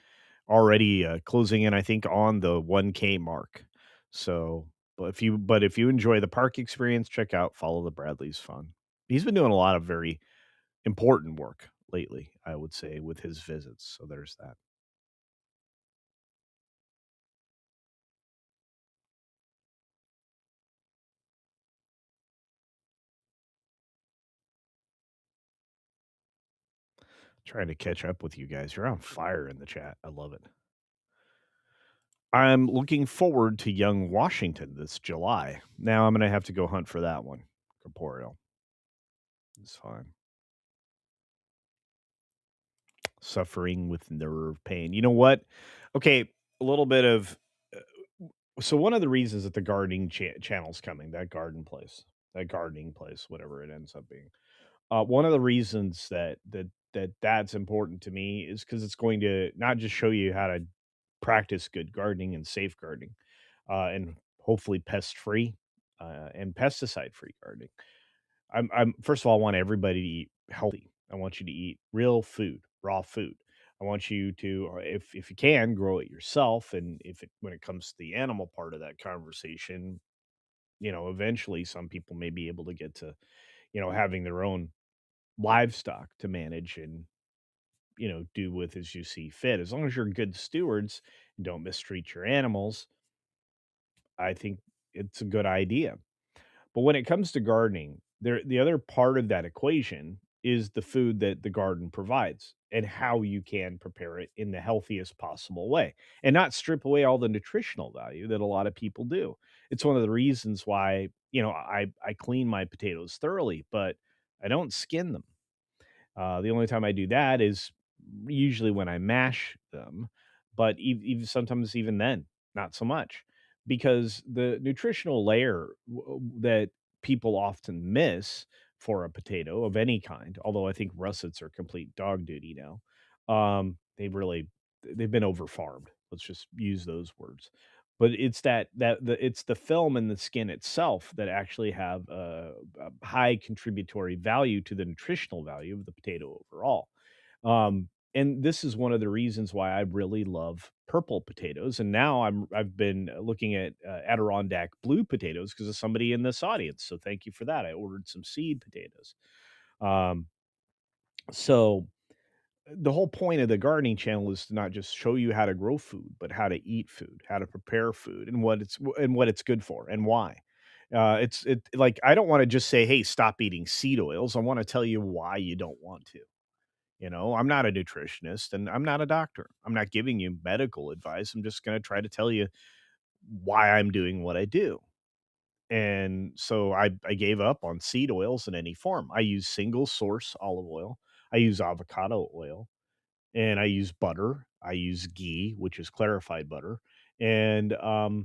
Speaker 1: already closing in, I think, on the 1K mark. So, but if you enjoy the park experience, check out Follow the Bradleys Fun. He's been doing a lot of very important work lately, I would say, with his visits. So there's that. Trying to catch up with you guys. You're on fire in the chat. I love it. I'm looking forward to Young Washington this July. Now I'm going to have to go hunt for that one. Corporeal. It's fine. Suffering with nerve pain. You know what? Okay, a little bit of. So one of the reasons that the gardening channel's coming, that gardening place, whatever it ends up being. One of the reasons that's important to me is because it's going to not just show you how to practice good gardening and safe gardening, and hopefully pest free and pesticide free gardening. I'm first of all, I want everybody to eat healthy. I want you to eat real food, raw food. I want you to, if you can, grow it yourself. And when it comes to the animal part of that conversation, eventually some people may be able to get to, having their own livestock to manage and do with as you see fit. As long as you're good stewards and don't mistreat your animals, I think it's a good idea. But when it comes to gardening, the other part of that equation is the food that the garden provides and how you can prepare it in the healthiest possible way and not strip away all the nutritional value that a lot of people do. It's one of the reasons why, I clean my potatoes thoroughly, but I don't skin them. The only time I do that is usually when I mash them, but even sometimes even then, not so much, because the nutritional layer that people often miss for a potato of any kind, although I think russets are complete dog duty now. They've been over farmed. Let's just use those words. But it's it's the film and the skin itself that actually have a high contributory value to the nutritional value of the potato overall. And this is one of the reasons why I really love purple potatoes. And now I've been looking at Adirondack blue potatoes because of somebody in this audience. So thank you for that. I ordered some seed potatoes. Um, So the whole point of the gardening channel is to not just show you how to grow food, but how to eat food, how to prepare food, and what it's good for and why. It like I don't want to just say, "Hey, stop eating seed oils." I want to tell you why you don't want to. I'm not a nutritionist and I'm not a doctor. I'm not giving you medical advice. I'm just going to try to tell you why I'm doing what I do. And so I gave up on seed oils in any form. I use single source olive oil. I use avocado oil and I use butter. I use ghee, which is clarified butter, and uh,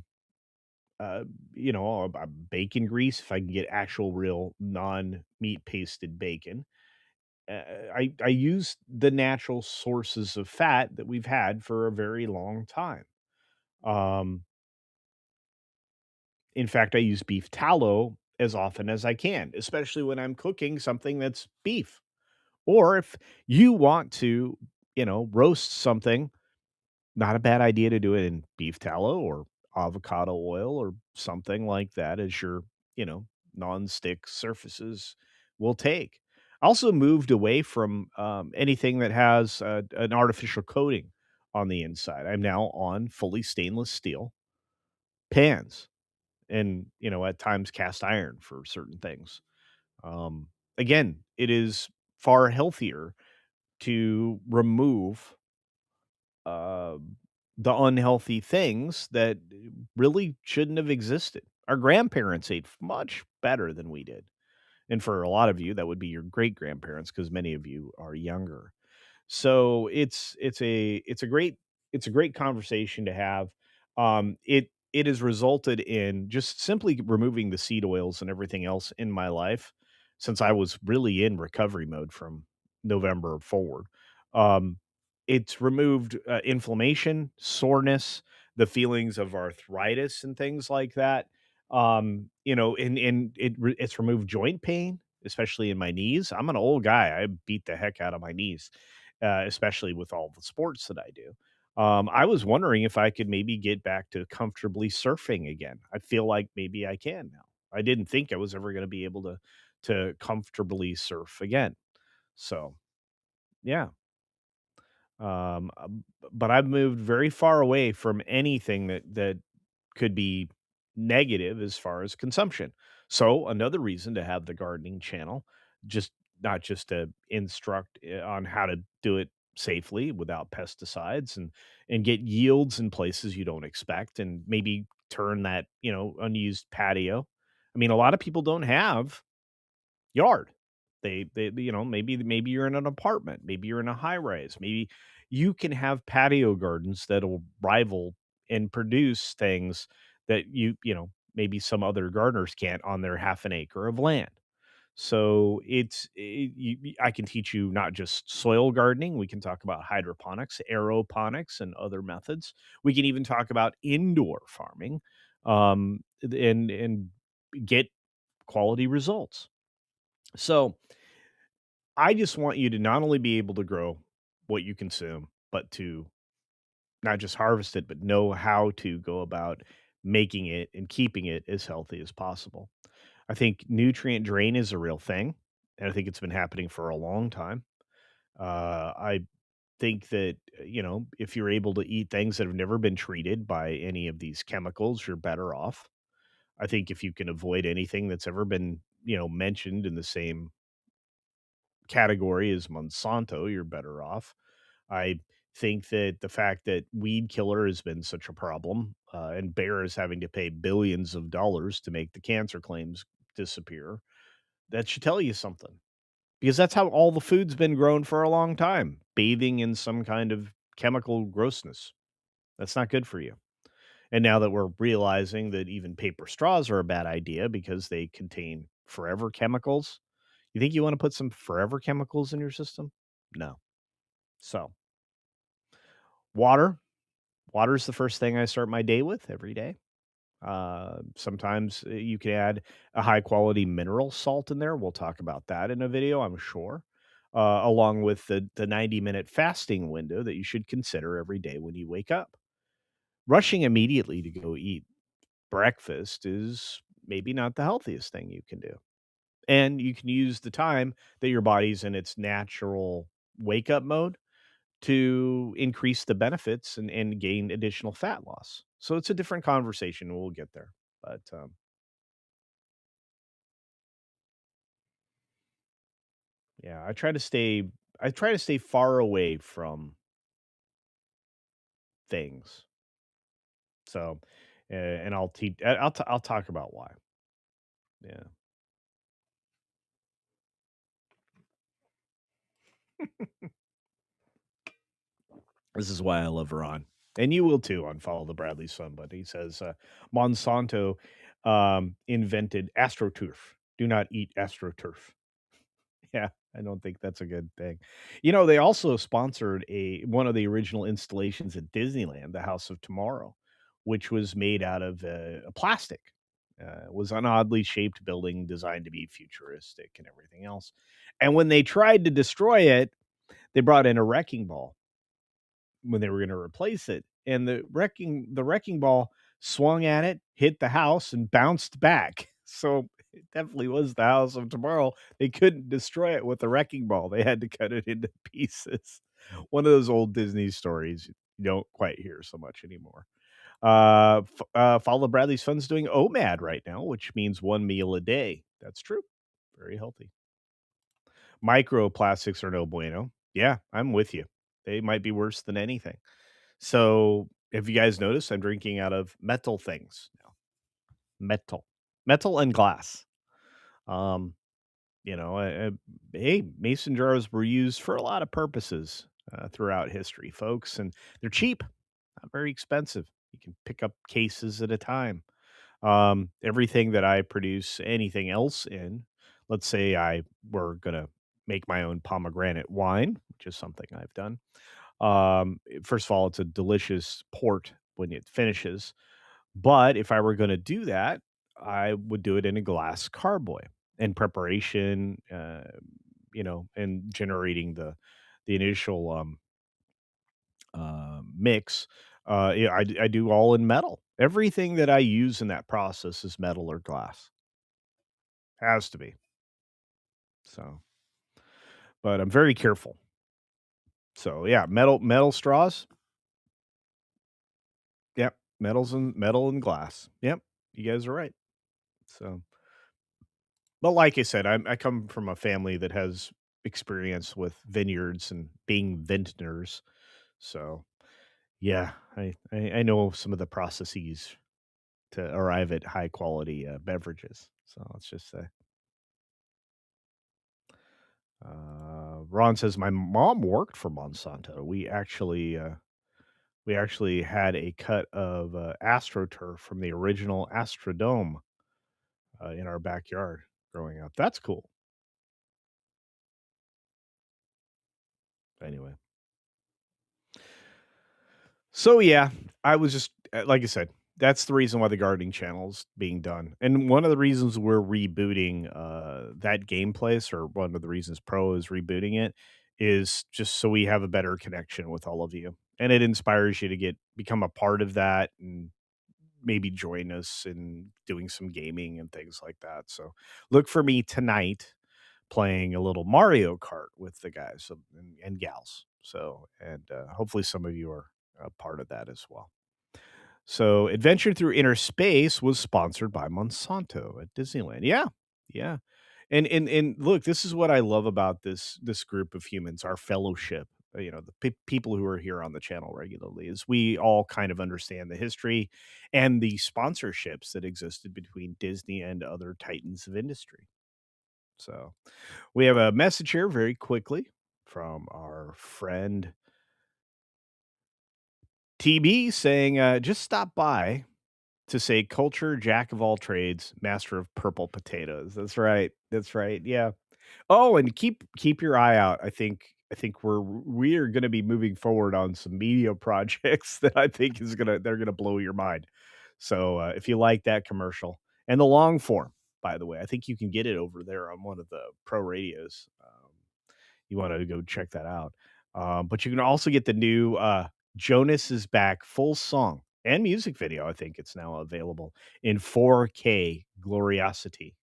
Speaker 1: bacon grease if I can get actual, real non-meat pasted bacon. I use the natural sources of fat that we've had for a very long time. Um, in fact, I use beef tallow as often as I can, especially when I'm cooking something that's beef. Or if you want to, roast something, not a bad idea to do it in beef tallow or avocado oil or something like that as your, you know, non-stick surfaces will take. I also moved away from anything that has an artificial coating on the inside. I'm now on fully stainless steel pans and, at times cast iron for certain things. Um, Again, it is far healthier to remove uh, the unhealthy things that really shouldn't have existed. Our grandparents ate much better than we did. And for a lot of you, that would be your great grandparents because many of you are younger. So it's a great conversation to have. It has resulted in just simply removing the seed oils and everything else in my life since I was really in recovery mode from November forward. Um, it's removed inflammation, soreness, the feelings of arthritis and things like that. It's removed joint pain, especially in my knees. I'm an old guy. I beat the heck out of my knees, especially with all the sports that I do. I was wondering if I could maybe get back to comfortably surfing again. I feel like maybe I can now. I didn't think I was ever going to be able to comfortably surf again. So yeah, but I've moved very far away from anything that could be negative as far as consumption. So another reason to have the gardening channel, just not just to instruct on how to do it safely without pesticides and get yields in places you don't expect and maybe turn that, unused patio. I mean, a lot of people don't have yard. Maybe you're in an apartment, maybe you're in a high rise, maybe you can have patio gardens that'll rival and produce things that maybe some other gardeners can't on their half an acre of land. So I can teach you not just soil gardening. We can talk about hydroponics, aeroponics, and other methods. We can even talk about indoor farming, and get quality results. So I just want you to not only be able to grow what you consume, but to not just harvest it, but know how to go about making it and keeping it as healthy as possible. I think nutrient drain is a real thing, and I think it's been happening for a long time. I think that, if you're able to eat things that have never been treated by any of these chemicals, you're better off. I think if you can avoid anything that's ever been, mentioned in the same category as Monsanto, you're better off. I think that the fact that weed killer has been such a problem, and Bayer is having to pay billions of dollars to make the cancer claims disappear, that should tell you something. Because that's how all the food's been grown for a long time, bathing in some kind of chemical grossness. That's not good for you. And now that we're realizing that even paper straws are a bad idea because they contain forever chemicals, you think you want to put some forever chemicals in your system? No. So, water. Water is the first thing I start my day with every day. Sometimes you can add a high quality mineral salt in there. We'll talk about that in a video, I'm sure. Along with the 90-minute fasting window that you should consider every day when you wake up. Rushing immediately to go eat breakfast is maybe not the healthiest thing you can do. And you can use the time that your body's in its natural wake up mode to increase the benefits and gain additional fat loss. So it's a different conversation. We'll get there. But yeah, I try to stay far away from things. So and I'll talk about why. Yeah. This is why I love Ron. And you will too on Follow the Bradley Son, but he says Monsanto invented AstroTurf. Do not eat AstroTurf. Yeah, I don't think that's a good thing. You know, they also sponsored a one of the original installations at Disneyland, the House of Tomorrow, which was made out of plastic. It was an oddly shaped building designed to be futuristic and everything else. And when they tried to destroy it, they brought in a wrecking ball when they were going to replace it, and the wrecking ball swung at it, hit the house, and bounced back. So it definitely was the House of Tomorrow. They couldn't destroy it with the wrecking ball. They had to cut it into pieces. One of those old Disney stories you don't quite hear so much anymore. Follow Bradley's Fun's doing OMAD right now, which means one meal a day. That's true. Very healthy. Microplastics are no bueno. Yeah, I'm with you. They might be worse than anything. So, have you guys noticed I'm drinking out of metal things now? Metal, metal and glass. Um, you know, hey, mason jars were used for a lot of purposes throughout history, folks, and they're cheap, not very expensive. You can pick up cases at a time. Everything that I produce anything else in, let's say I were gonna make my own pomegranate wine, which is something I've done. First of all, it's a delicious port when it finishes. But if I were going to do that, I would do it in a glass carboy in preparation, and generating the initial mix. Yeah, I do all in metal. Everything that I use in that process is metal or glass. Has to be. So, but I'm very careful. So yeah, metal straws. Yep, metal and glass. Yep, you guys are right. So, but like I said, I come from a family that has experience with vineyards and being vintners. So, yeah, I know some of the processes to arrive at high quality beverages. So let's just say, Ron says my mom worked for Monsanto. We actually had a cut of AstroTurf from the original Astrodome in our backyard growing up. That's cool. Anyway. So yeah, I was just like I said, that's the reason why the gardening channel's being done. And one of the reasons we're rebooting that game place, or one of the reasons Pro is rebooting it, is just so we have a better connection with all of you. And it inspires you to become a part of that and maybe join us in doing some gaming and things like that. So look for me tonight playing a little Mario Kart with the guys and gals. So, and hopefully some of you are a part of that as well. So, Adventure Through Inner Space was sponsored by Monsanto at Disneyland. Yeah, yeah. And look, this is what I love about this group of humans, our fellowship. The people who are here on the channel regularly is we all kind of understand the history and the sponsorships that existed between Disney and other titans of industry. So, we have a message here very quickly from our friend TB saying, just stop by to say culture, jack of all trades, master of purple potatoes. That's right. That's right. Yeah. Oh, and keep your eye out. I think we are going to be moving forward on some media projects that I think they're gonna blow your mind. So if you like that commercial and the long form, by the way, I think you can get it over there on one of the pro radios. You want to go check that out. But you can also get the new Jonas is Back full song and music video. I think it's now available in 4K gloriosity.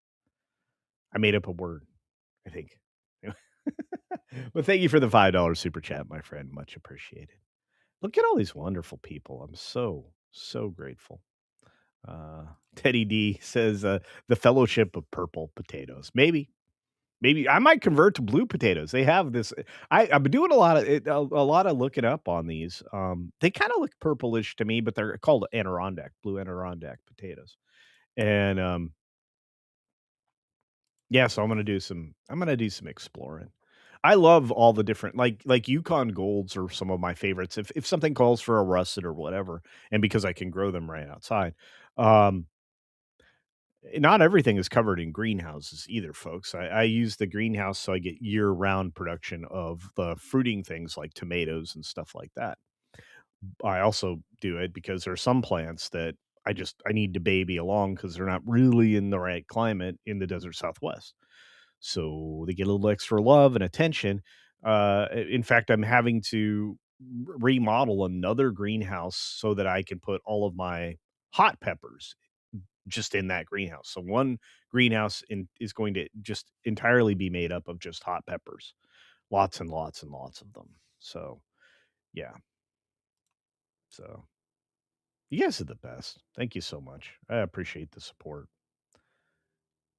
Speaker 1: I made up a word, I think. But thank you for the $5 super chat, my friend. Much appreciated. Look at all these wonderful people. I'm so grateful. Uh, Teddy D says, the Fellowship of Purple Potatoes. Maybe I might convert to blue potatoes. They have this. I've been doing a lot of a lot of looking up on these. They kind of look purplish to me, but they're called blue Adirondack potatoes. And yeah, so I'm gonna do some exploring. I love all the different like Yukon Golds are some of my favorites. If something calls for a russet or whatever, and because I can grow them right outside. Um, Not everything is covered in greenhouses either, folks. I use the greenhouse so I get year-round production of the fruiting things like tomatoes and stuff like that. I also do it because there are some plants that I need to baby along because they're not really in the right climate in the desert Southwest. So they get a little extra love and attention. In fact, I'm having to remodel another greenhouse so that I can put all of my hot peppers just in that greenhouse. So one greenhouse is going to just entirely be made up of just hot peppers, lots and lots and lots of them. So yeah, so you guys are the best. Thank you so much. I appreciate the support.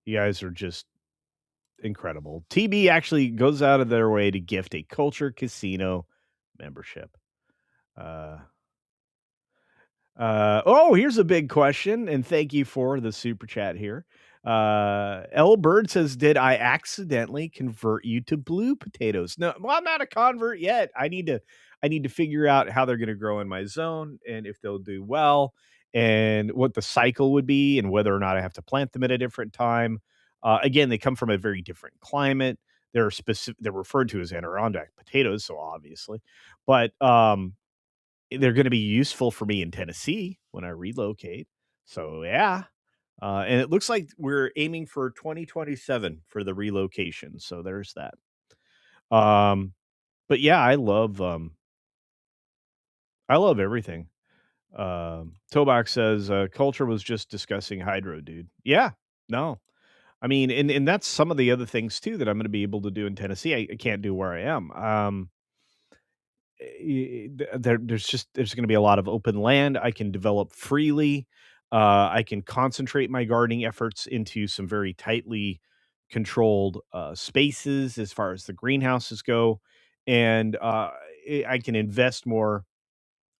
Speaker 1: You guys are just incredible. TB actually goes out of their way to gift a Culture Casino membership. Uh, oh, here's a big question, and thank you for the super chat here. L Bird says, "Did I accidentally convert you to blue potatoes?" No, well, I'm not a convert yet. I need to figure out how they're going to grow in my zone and if they'll do well, and what the cycle would be, and whether or not I have to plant them at a different time. Again, they come from a very different climate. They're specific. They're referred to as Adirondack potatoes, so obviously, but they're gonna be useful for me in Tennessee when I relocate. So, yeah. And it looks like we're aiming for 2027 for the relocation, so there's that. Um, but yeah, I love everything. Tobach says, "Culture was just discussing hydro, dude." Yeah, no. I mean, and that's some of the other things too that I'm gonna be able to do in Tennessee, I can't do where I am. There's going to be a lot of open land. I can develop freely. I can concentrate my gardening efforts into some very tightly controlled spaces as far as the greenhouses go, and I can invest more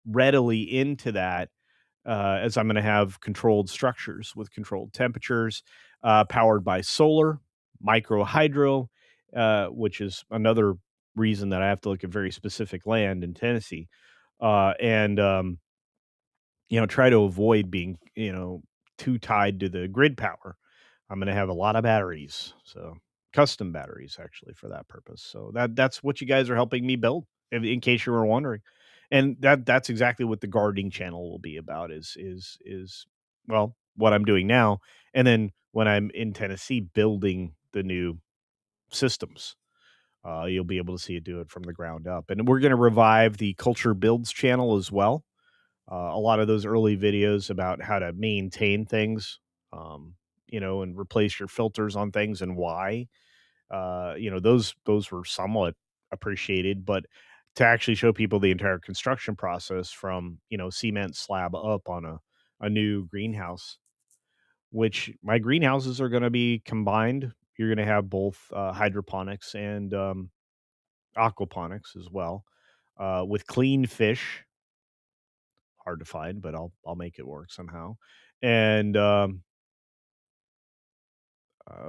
Speaker 1: readily into that as I'm going to have controlled structures with controlled temperatures, powered by solar, micro hydro, which is another reason that I have to look at very specific land in Tennessee, and try to avoid being too tied to the grid power. I'm going to have a lot of batteries, so custom batteries actually for that purpose. So that's what you guys are helping me build, in case you were wondering, and that's exactly what the gardening channel will be about. Is well what I'm doing now, and then when I'm in Tennessee building the new systems. You'll be able to see it do it from the ground up, and we're going to revive the Culture Builds channel as well. A lot of those early videos about how to maintain things, um, and replace your filters on things and why. Those were somewhat appreciated, but to actually show people the entire construction process from cement slab up on a new greenhouse, which my greenhouses are going to be combined. You're going to have both hydroponics and aquaponics as well, with clean fish. Hard to find, but I'll make it work somehow. And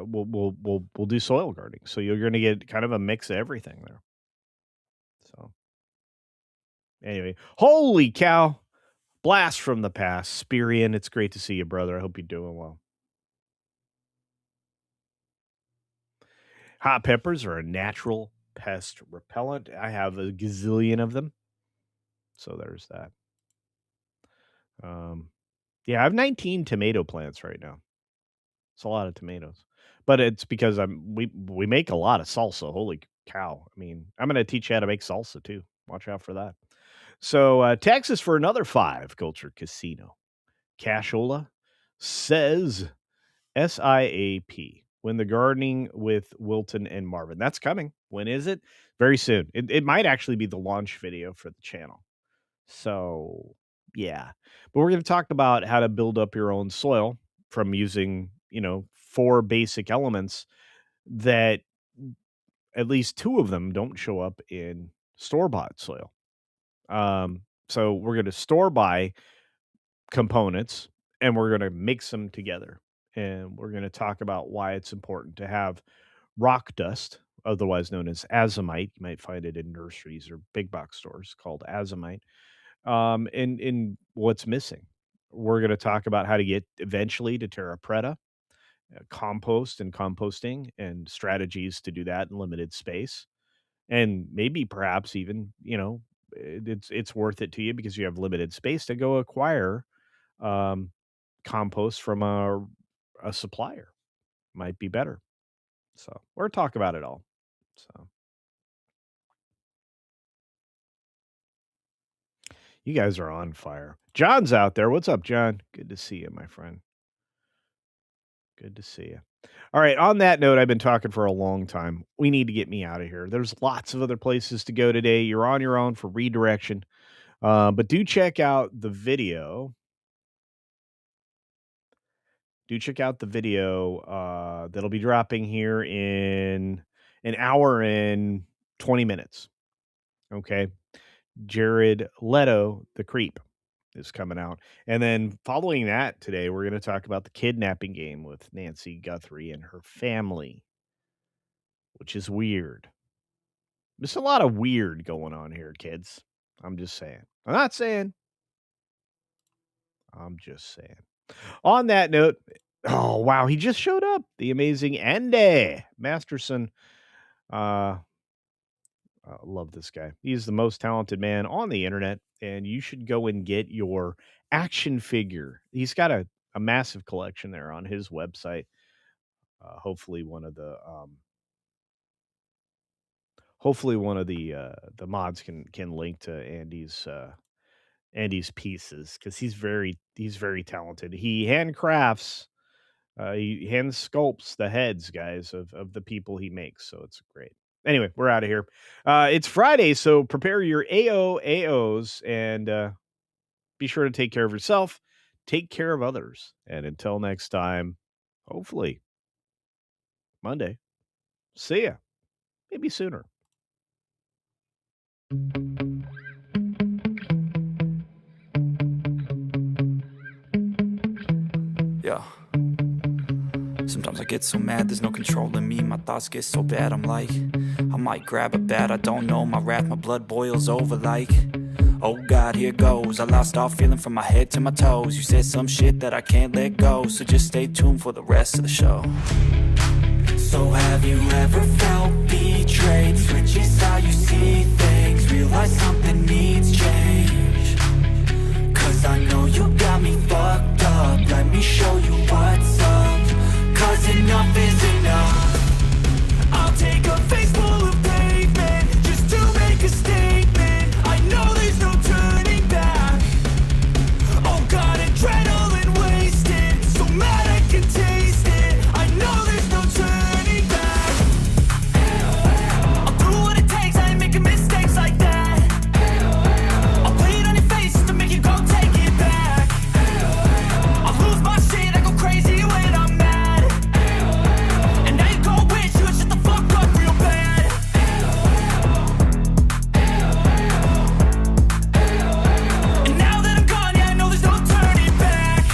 Speaker 1: we'll do soil gardening. So you're going to get kind of a mix of everything there. So anyway, holy cow! Blast from the past, Spirian. It's great to see you, brother. I hope you're doing well. Hot peppers are a natural pest repellent. I have a gazillion of them. So there's that. Um, yeah, I have 19 tomato plants right now. It's a lot of tomatoes, but it's because we make a lot of salsa. Holy cow! I mean, I'm gonna teach you how to make salsa too. Watch out for that. So Texas for another 5 Culture Casino. Cashola says SIAP. when the gardening with Wilton and Marvin. That's coming. When is it? Very soon. It might actually be the launch video for the channel. So, yeah. But we're going to talk about how to build up your own soil from using, 4 basic elements that at least 2 of them don't show up in store-bought soil. So we're going to store buy components and we're going to mix them together. And we're going to talk about why it's important to have rock dust, otherwise known as azomite. You might find it in nurseries or big box stores called azomite. And what's missing. We're going to talk about how to get eventually to terra preta, compost and composting, and strategies to do that in limited space. And maybe perhaps even, it's worth it to you because you have limited space to go acquire um, compost from a supplier. Might be better. So we're talk about it all. So you guys are on fire. John's out there. What's up, John? Good to see you, my friend. Good to see you. All right. On that note, I've been talking for a long time. We need to get me out of here. There's lots of other places to go today. You're on your own for redirection. But do check out the video. Do check out the video that'll be dropping here in an hour and 20 minutes. Okay. Jared Leto, the creep, is coming out. And then following that today, we're going to talk about the kidnapping game with Nancy Guthrie and her family, which is weird. There's a lot of weird going on here, kids. I'm just saying. I'm just saying. On that note, oh, wow, he just showed up. The amazing Andy Masterson. I love this guy. He's the most talented man on the internet, and you should go and get your action figure. He's got a massive collection there on his website. Hopefully one of the mods can link to Andy's pieces because he's very talented. He handcrafts, he hand sculpts the heads, guys, of the people he makes. So it's great. Anyway, we're out of here. It's Friday, so prepare your AOs and be sure to take care of yourself, take care of others. And until next time, hopefully Monday, see ya. Maybe sooner.
Speaker 2: Yeah. Sometimes I get so mad, there's no controlling me. My thoughts get so bad, I'm like, I might grab a bat, I don't know. My wrath, my blood boils over like, oh God, here goes. I lost all feeling from my head to my toes. You said some shit that I can't let go, so just stay tuned for the rest of the show. So have you ever felt betrayed? Switches how you see things, realize something needs change. Cause I know you got me fucked up, let me show you what's up. Cause enough is enough. I'll take a face full of pavement just to make a statement. I know there's no turning back. Oh God, adrenaline wasted, so mad I can taste it. I know there's no turning back. I'll do what it takes, I ain't making mistakes like that. I'll play it on your face to make you go take it back. I'll lose my shit, I go crazy when I'm mad. And now you go wish you would shut the fuck up real bad. And now that I'm gone, yeah, I know there's no turning back.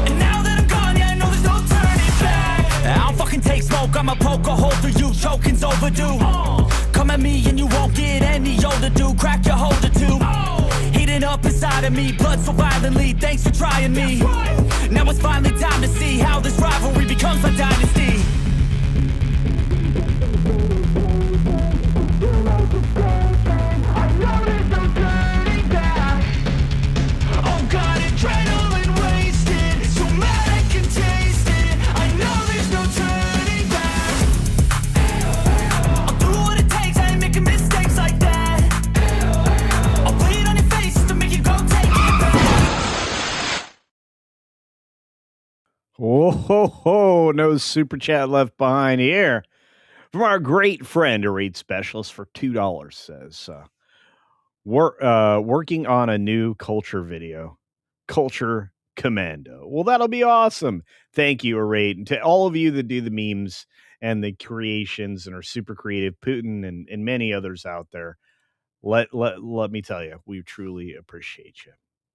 Speaker 2: And now that I'm gone, yeah, I know there's no turning back. I don't fucking take smoke, I'ma poke a hole through you, choking's overdue. Come at me and you won't get any older, dude. Crack your holder too. Heating up inside of me, blood so violently. Thanks for trying me. Now it's finally time to see how this rivalry becomes my dynasty.
Speaker 1: Whoa, ho, ho, no super chat left behind here. From our great friend, a rate specialist for $2 says, working on a new culture video, Culture Commando. Well, that'll be awesome. Thank you, Arate. And to all of you that do the memes and the creations and are super creative, Putin and many others out there, let me tell you, we truly appreciate you.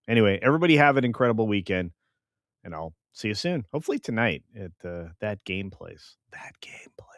Speaker 1: Anyway, everybody have an incredible weekend, and I'll see you soon. Hopefully tonight at that game place. That game place.